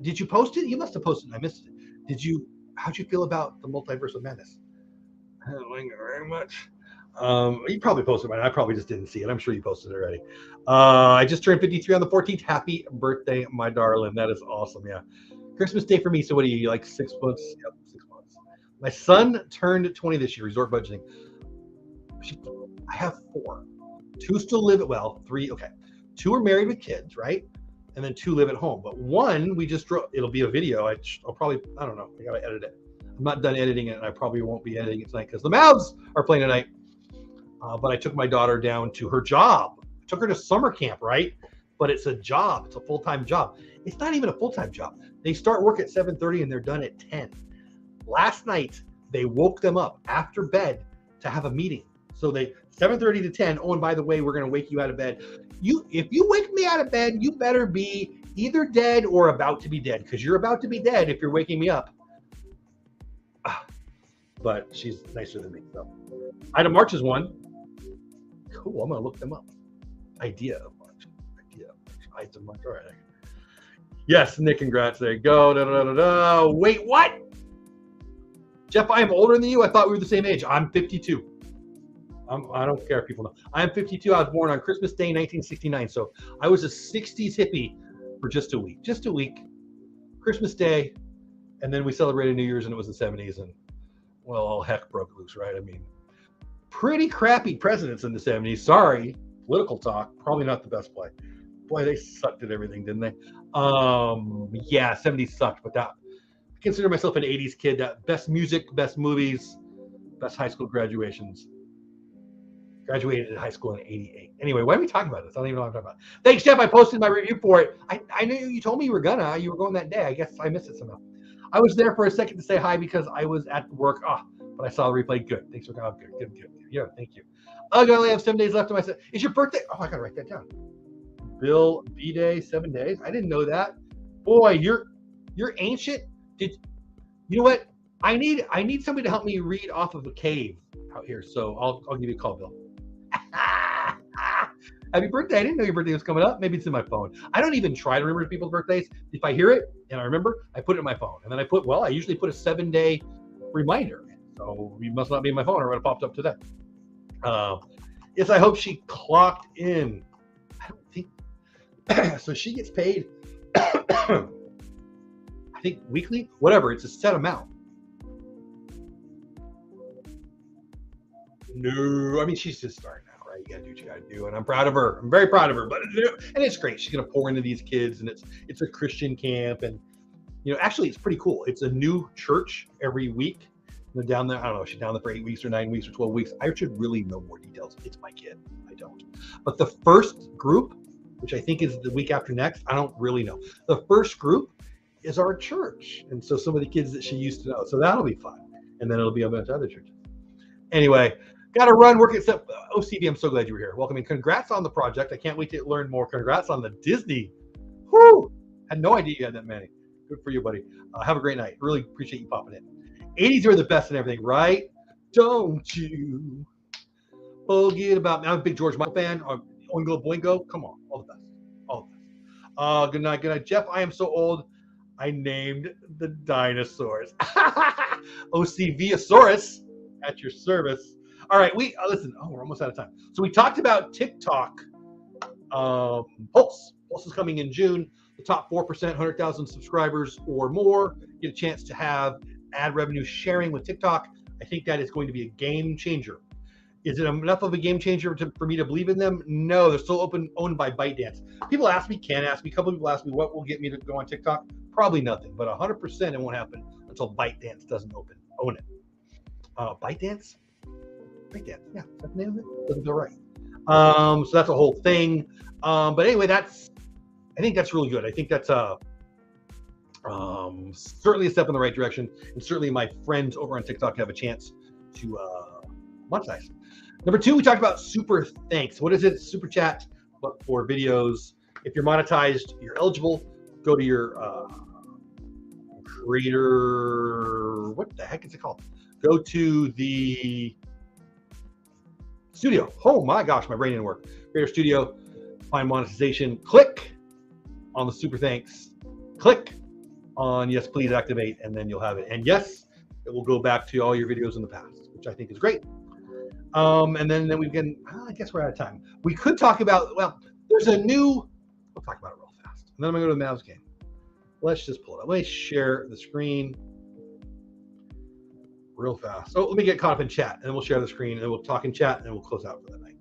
[SPEAKER 1] Did you post it? You must have posted it. I missed it. How'd you feel about the Multiverse of Madness? I don't like it very much. You probably posted mine. I probably just didn't see it. I'm sure you posted it already. I just turned 53 on the 14th. Happy birthday, my darling. That is awesome. Yeah. Christmas Day for me. So what are you, like 6 months? Yep, 6 months. My son turned 20 this year, resort budgeting. I have 4. 2 still live at, well, 3. Okay. 2 are married with kids, right? And then 2 live at home. But 1, we just drove. It'll be a video. I'll probably, I don't know. I got to edit it. I'm not done editing it, and I probably won't be editing it tonight because the Mavs are playing tonight. But I took my daughter down to her job. I took her to summer camp, right? But it's a job. It's a full-time job. It's not even a full-time job. They start work at 7:30 and they're done at 10. Last night, they woke them up after bed to have a meeting. So they 7:30 to 10. Oh, and by the way, we're going to wake you out of bed. If you wake me out of bed, you better be either dead or about to be dead, because you're about to be dead if you're waking me up. But she's nicer than me. So Ida March is one. Cool. I'm going to look them up. Idea of March. Ida March. All right. Yes, Nick, congrats. There you go. Da, da, da, da. Wait, what? Jeff, I am older than you. I thought we were the same age. I'm 52. I don't care if people know. I am 52. I was born on Christmas Day, 1969. So I was a 60s hippie for just a week. Just a week. Christmas Day. And then we celebrated New Year's, and it was the 70s. And, well, all heck broke loose, right? I mean, pretty crappy presidents in the 70s. Sorry. Political talk. Probably not the best play. Boy, they sucked at everything, didn't they? Yeah, 70s sucked. But I consider myself an 80s kid. That best music, best movies, best high school graduations. Graduated in high school in 88. Anyway, why are we talking about this? I don't even know what I'm talking about. Thanks, Jeff. I posted my review for it. I knew you told me you were going that day. I guess I missed it somehow. I was there for a second to say hi because I was at work. But I saw the replay. Good. Thanks for coming. Good. Yeah, thank you. I only have 7 days left of my set. It's your birthday. Oh, I gotta write that down. Bill B-Day, 7 days. I didn't know that. Boy, you're ancient. You know what? I need somebody to help me read off of a cave out here. So I'll give you a call, Bill. Happy birthday. I didn't know your birthday was coming up. Maybe it's in my phone. I don't even try to remember people's birthdays. If I hear it and I remember, I put it in my phone. And then I usually put a 7-day reminder. So you must not be in my phone or it would have popped up today. Yes, I hope she clocked in. I don't think so. She gets paid, I think weekly, whatever. It's a set amount. No, I mean, she's just starting out, right? You gotta do what you gotta do, and I'm proud of her. I'm very proud of her, and it's great. She's gonna pour into these kids, and it's a Christian camp, and actually, it's pretty cool. It's a new church every week. They're down there. I don't know. She's down there for 8 weeks or 9 weeks or 12 weeks. I should really know more details. It's my kid. I don't. But the first group, which I think is the week after next, I don't really know. The first group is our church, and so some of the kids that she used to know. So that'll be fun, and then it'll be a bunch of other churches. Anyway. Got to run, work at OCB. I'm so glad you were here. Welcome and congrats on the project. I can't wait to learn more. Congrats on the Disney. Whoo! Had no idea you had that many. Good for you, buddy. Have a great night. Really appreciate you popping in. 80s are the best and everything, right? Don't you forget about me. I'm a big George Michael fan. Oingo Boingo. Come on. All the best. All the best. Good night. Good night. Jeff, I am so old. I named the dinosaurs. OCVosaurus at your service. All right, listen. Oh, we're almost out of time. So we talked about TikTok. Pulse is coming in June. The top 4%, 100,000 subscribers or more, get a chance to have ad revenue sharing with TikTok. I think that is going to be a game changer. Is it enough of a game changer for me to believe in them? No, they're still owned by ByteDance. People ask me, a couple of people ask me, what will get me to go on TikTok? Probably nothing, but 100% it won't happen until ByteDance doesn't own it. ByteDance? ByteDance, yeah, that's the name of it. Doesn't feel right. So that's a whole thing. But anyway, that's I think that's really good. I think that's certainly a step in the right direction, and certainly my friends over on TikTok have a chance to monetize. Number 2, we talked about super thanks. What is it? Super chat, but for videos. If you're monetized, you're eligible. Go to your creator. What the heck is it called? Go to the studio. Oh my gosh, my brain didn't work. Creator Studio, find monetization. Click on the super thanks. Click on yes, please activate, and then you'll have it. And yes, it will go back to all your videos in the past, which I think is great. And then we can, I guess we're out of time. We could talk about, well, there's a new, we'll talk about it real fast. And then I'm going to go to the Mavs game. Let's just pull it up. Let me share the screen real fast. So let me get caught up in chat, and then we'll share the screen, and then we'll talk in chat, and then we'll close out for the night.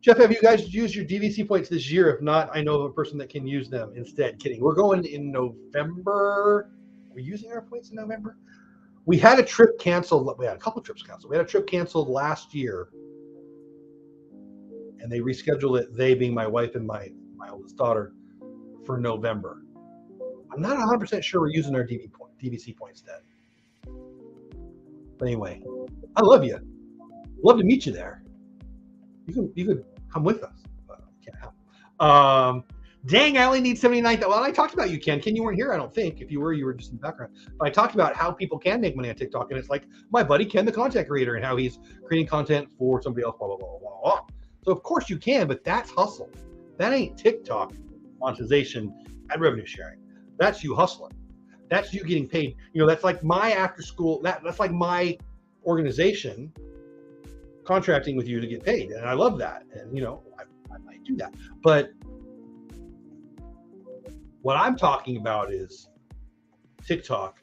[SPEAKER 1] Jeff, have you guys used your DVC points this year? If not, I know of a person that can use them instead. Kidding. We're going in November. Are we using our points in November? We had a trip canceled. We had a couple trips canceled. We had a trip canceled last year, and they rescheduled it, they being my wife and my oldest daughter, for November. I'm not 100% sure we're using our DVC points then. But anyway, I love you. Love to meet you there. You could come with us, but you can't help. Dang, I only need 79. Well, I talked about you, Ken. Ken, you weren't here, I don't think. If you were just in the background. But I talked about how people can make money on TikTok, and it's like my buddy Ken, the content creator, and how he's creating content for somebody else, blah, blah, blah, blah, blah. So of course you can, but that's hustle. That ain't TikTok monetization and revenue sharing. That's you hustling. That's you getting paid. You know, that's like my after school, that's like my organization contracting with you to get paid. And I love that. And, you know, I might do that. But what I'm talking about is TikTok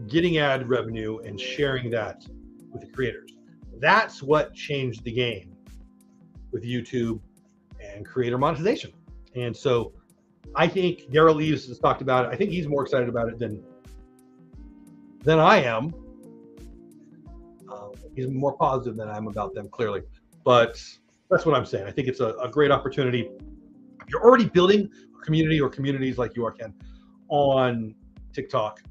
[SPEAKER 1] getting ad revenue and sharing that with the creators. That's what changed the game with YouTube and creator monetization. And so I think Daryl Leaves has talked about it. I think he's more excited about it than I am. He's more positive than I am about them, clearly. But that's what I'm saying. I think it's a great opportunity. If you're already building a community or communities like you are, Ken, on TikTok,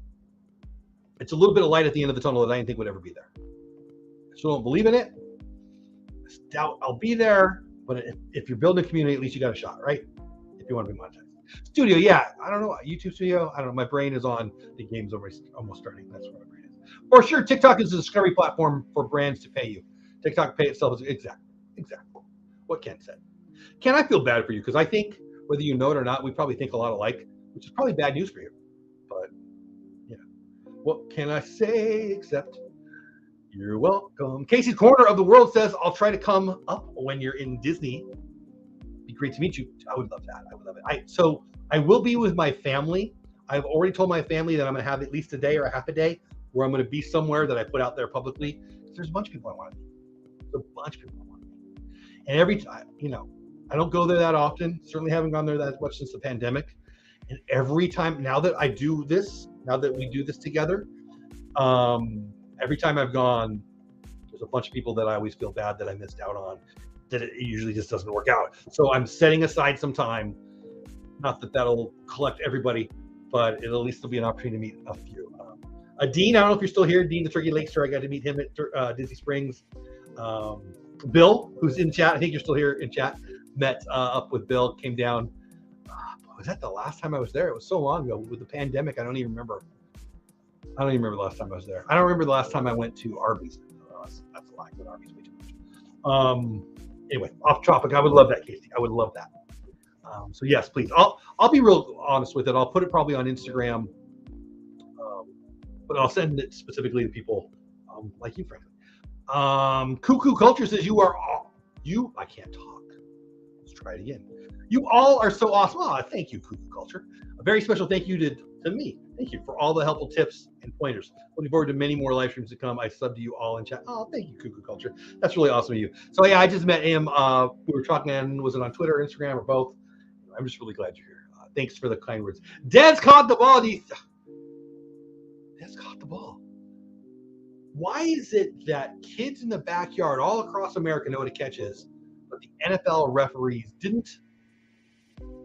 [SPEAKER 1] it's a little bit of light at the end of the tunnel that I didn't think would ever be there. I still don't believe in it. I doubt I'll be there. But if you're building a community, at least you got a shot, right? If you want to be monetized. Studio, yeah. I don't know. YouTube Studio, I don't know. My brain is on the game's almost starting. That's where my brain is. For sure, TikTok is a discovery platform for brands to pay you. TikTok pay itself is exactly what Ken said. Ken, I feel bad for you because I think whether you know it or not, we probably think a lot alike, which is probably bad news for you. But you know, what can I say except you're welcome. Casey's Corner of the World says, I'll try to come up when you're in Disney. Be great to meet you. I would love that. I would love it. So I will be with my family. I've already told my family that I'm going to have at least a day or a half a day where I'm going to be somewhere that I put out there publicly. There's a bunch of people I want to meet. There's a bunch of people I want to meet. And every time, you know, I don't go there that often. Certainly haven't gone there that much since the pandemic. And every time, now that I do this, now that we do this together, every time I've gone, there's a bunch of people that I always feel bad that I missed out on, that it usually just doesn't work out. So I'm setting aside some time, not that that'll collect everybody, but it'll at least be an opportunity to meet a few. Dean, I don't know if you're still here. Dean, the Turkey Lakester, I got to meet him at Disney Springs. Bill, who's in chat, I think you're still here in chat, met up with Bill, came down. Was that the last time I was there? It was so long ago. With the pandemic, I don't even remember the last time I was there. I don't remember the last time I went to Arby's. That's a lie. I go to Arby's way too much. Anyway, off topic. I would love that, Casey. I would love that. So yes, please. I'll be real honest with it. I'll put it probably on Instagram, but I'll send it specifically to people like you, frankly. Cuckoo Culture says I can't talk. Let's try it again. You all are so awesome. Oh, thank you, Cuckoo Culture. A very special thank you to me. Thank you for all the helpful tips and pointers. Looking forward to many more live streams to come. I sub to you all in chat. Oh, thank you, Cuckoo Culture. That's really awesome of you. So yeah, I just met him. We were talking, was it on Twitter or Instagram or both? I'm just really glad you're here. Thanks for the kind words. Dad's caught the ball. Dad's caught the ball. Why is it that kids in the backyard all across America know what a catch is, but the NFL referees didn't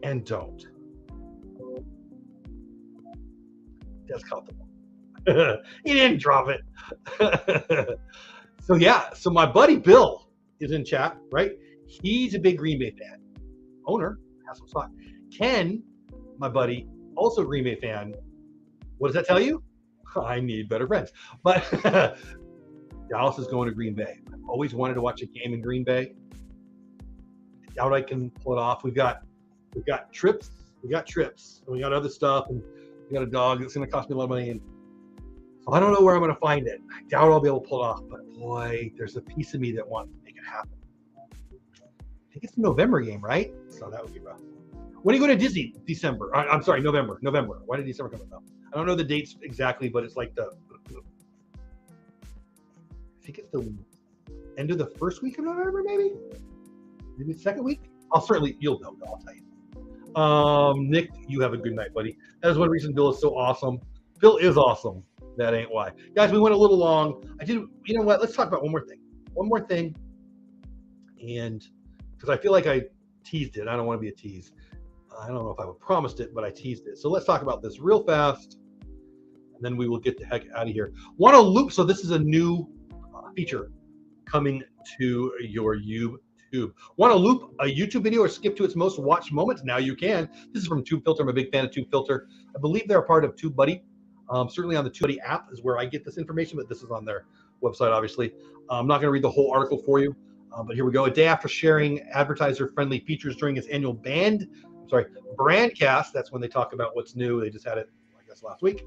[SPEAKER 1] and don't? Just caught the ball. He didn't drop it. So yeah, so my buddy Bill is in chat, right? He's a big Green Bay fan. Owner, has some stock. Ken, my buddy, also a Green Bay fan. What does that tell you? I need better friends. But Dallas is going to Green Bay. I've always wanted to watch a game in Green Bay. I doubt I can pull it off. We've got trips. We got trips. And we got other stuff. And we got a dog that's going to cost me a lot of money. And so I don't know where I'm going to find it. I doubt I'll be able to pull it off. But boy, there's a piece of me that wants to make it happen. I think it's a November game, right? So that would be rough. When do you go to Disney? December. I'm sorry, November. Why did December come up? I don't know the dates exactly, but it's like I think it's the end of the first week of November, maybe the second week. You'll know. I'll tell you. Nick, you have a good night, buddy. That is one reason Bill is so awesome. Bill is awesome. That ain't why. Guys, we went a little long. You know what? Let's talk about one more thing. And because I feel like I teased it. I don't want to be a tease. I don't know if I would promised it, but I teased it. So let's talk about this real fast, and then we will get the heck out of here. Want to loop? So this is a new feature coming to your YouTube. Want to loop a YouTube video or skip to its most watched moments? Now you can. This is from TubeFilter. I'm a big fan of TubeFilter. I believe they're a part of TubeBuddy. Certainly on the TubeBuddy app is where I get this information, but this is on their website, obviously. I'm not going to read the whole article for you, but here we go. A day after sharing advertiser-friendly features during its annual Brandcast, that's when they talk about what's new. They just had it, I guess, last week.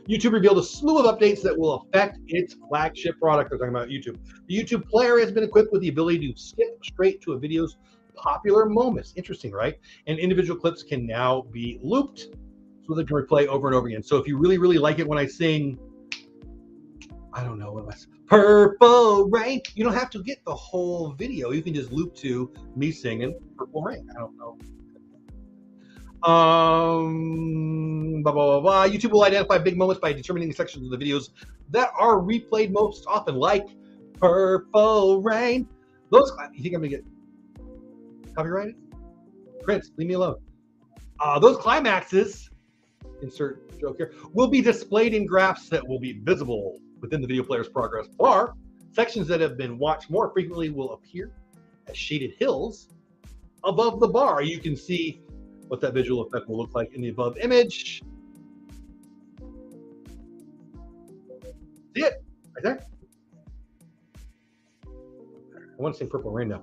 [SPEAKER 1] YouTube revealed a slew of updates that will affect its flagship product. They're talking about YouTube. The YouTube player has been equipped with the ability to skip straight to a video's popular moments. Interesting, right? And individual clips can now be looped so they can replay over and over again. So if you really, really like it when I sing, I don't know, what am I saying? Purple Rain, you don't have to get the whole video. You can just loop to me singing Purple Rain. I don't know. Blah, blah, blah, blah. YouTube will identify big moments by determining the sections of the videos that are replayed most often, like Purple Rain. You think I'm gonna get copyrighted? Prince, leave me alone. Those climaxes, insert joke here, will be displayed in graphs that will be visible within the video player's progress bar. Sections that have been watched more frequently will appear as shaded hills above the bar. You can see what that visual effect will look like in the above image. See it right there? I want to say Purple Rain now.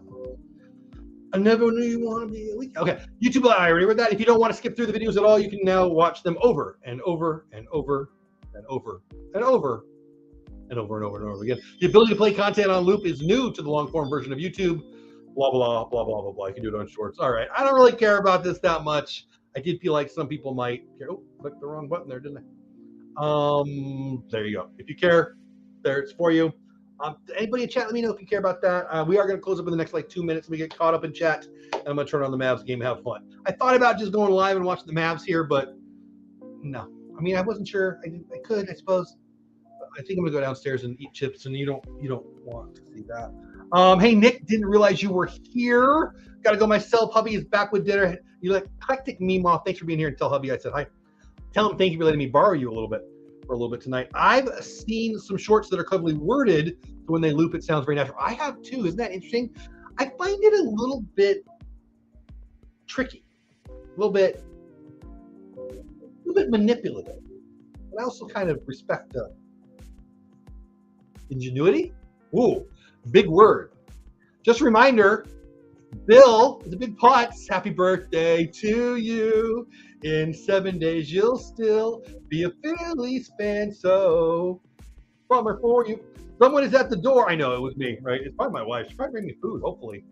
[SPEAKER 1] I never knew you want to be a week. Okay, YouTube, I already read that. If you don't want to skip through the videos at all, you can now watch them over and over and over and over and over and over and over and over again. The ability to play content on loop is new to the long-form version of YouTube. Blah, blah, blah, blah, blah, blah. You can do it on shorts. All right. I don't really care about this that much. I did feel like some people might care. Oh, clicked the wrong button there, didn't I? There you go. If you care, there it's for you. Anybody in chat, let me know if you care about that. We are going to close up in the next 2 minutes. We get caught up in chat, and I'm going to turn on the Mavs game and have fun. I thought about just going live and watching the Mavs here, but no. I mean, I wasn't sure. I could, I suppose. I think I'm going to go downstairs and eat chips, and you don't want to see that. Hey, Nick, didn't realize you were here. Got to go myself. Hubby is back with dinner. You like eclectic Meemaw. Thanks for being here, and tell hubby I said hi. Tell him thank you for letting me borrow you for a little bit tonight. I've seen some shorts that are cleverly worded, so when they loop, it sounds very natural. I have too. Isn't that interesting? I find it a little bit tricky, a little bit manipulative, but I also kind of respect the ingenuity. Ooh. Big word. Just a reminder, Bill is a big pots. Happy birthday to you. In 7 days, you'll still be a Phillies fan. So, bummer for you. Someone is at the door. I know it was me, right? It's probably my wife. She probably bring me food, hopefully.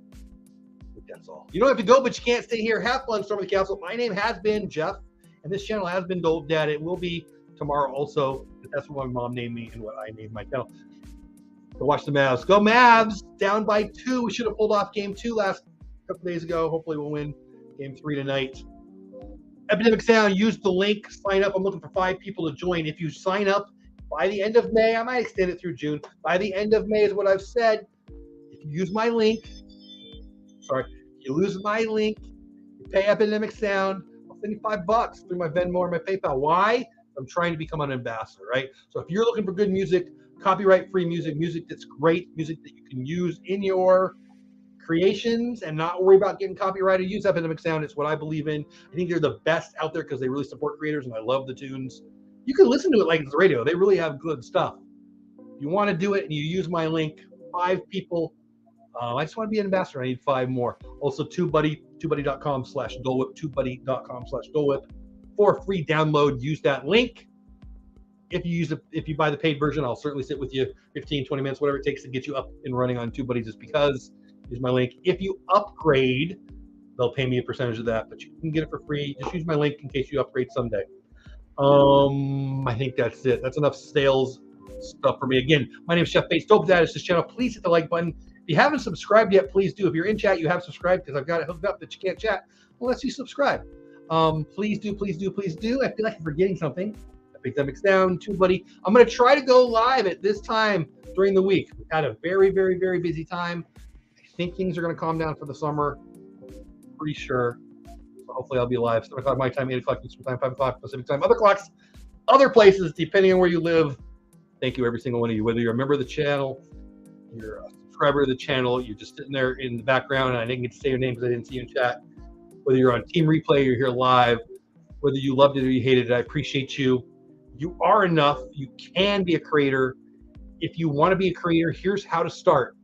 [SPEAKER 1] But that's all. You don't have to go, but you can't stay here. Have fun, Storm of the Castle. My name has been Jeff, and this channel has been Dole Dad. It will be tomorrow also. That's what my mom named me and what I named my channel. To watch the Mavs. Go Mavs! Down by 2. We should have pulled off game 2 last couple days ago. Hopefully we'll win game 3 tonight. Epidemic Sound, use the link, sign up. I'm looking for 5 people to join. If you sign up by the end of May, I might extend it through June. By the end of May is what I've said. If you use my link, you pay Epidemic Sound, I'll send you $5 through my Venmo or my PayPal. Why? I'm trying to become an ambassador, right? So if you're looking for good music, copyright-free music, music that's great, music that you can use in your creations and not worry about getting copyrighted, use Epidemic Sound. It's what I believe in. I think they're the best out there because they really support creators, and I love the tunes. You can listen to it like it's radio. They really have good stuff. If you want to do it and you use my link, 5 people. I just want to be an ambassador. I need 5 more. Also, TubeBuddy, TubeBuddy.com/Dole Whip, TubeBuddy.com/Dole Whip for a free download. Use that link. If you buy the paid version, I'll certainly sit with you 15, 20 minutes, whatever it takes to get you up and running on TubeBuddy just because. Use my link. If you upgrade, they'll pay me a percentage of that, but you can get it for free. Just use my link in case you upgrade someday. I think that's it. That's enough sales stuff for me. Again, my name is Chef Bates. Dope Dad is this channel. Please hit the like button. If you haven't subscribed yet, please do. If you're in chat, you have subscribed because I've got it hooked up that you can't chat unless you subscribe. Please do, please do, please do. I feel like I'm forgetting something. Epidemic Sound, TubeBuddy. I'm going to try to go live at this time during the week. We've had a very, very, very busy time. I think things are going to calm down for the summer. Pretty sure. So hopefully I'll be live 7 o'clock my time, 8 o'clock Eastern time, 5 o'clock Pacific time. Other clocks, other places, depending on where you live. Thank you, every single one of you. Whether you're a member of the channel, you're a subscriber to the channel, you're just sitting there in the background, and I didn't get to say your name because I didn't see you in chat. Whether you're on Team Replay, you're here live. Whether you loved it or you hated it, I appreciate you. You are enough. You can be a creator. If you want to be a creator, here's how to start.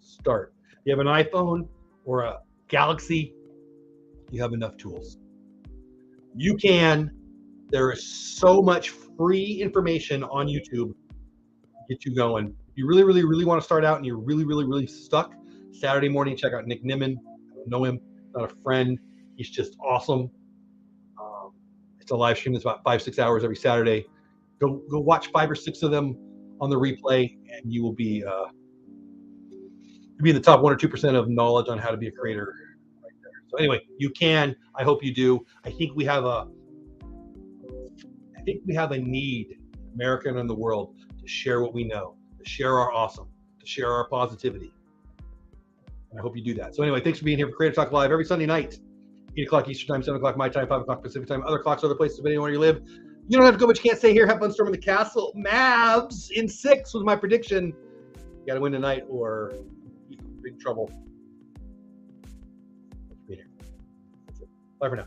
[SPEAKER 1] Start. If you have an iPhone or a Galaxy, you have enough tools. You can. There is so much free information on YouTube to get you going. If you really, really, really want to start out and you're really, really, really stuck, Saturday morning, check out Nick Nimmin. I don't know him, not a friend. He's just awesome. It's a live stream that's about 5-6 hours every Saturday. Go watch 5 or 6 of them on the replay, and you will be in the top 1 or 2% of knowledge on how to be a creator right there. So anyway, you can. I hope you do. I think we have a need, America and in the world, to share what we know, to share our awesome, to share our positivity. And I hope you do that. So anyway, thanks for being here for Creator Talk Live every Sunday night. 8 o'clock Eastern time, 7 o'clock my time, 5 o'clock Pacific time, other clocks, other places, depending on where you live. You don't have to go, but you can't stay here. Have fun storming the castle. Mavs in 6 was my prediction. You got to win tonight or you're in big trouble. Bye for now.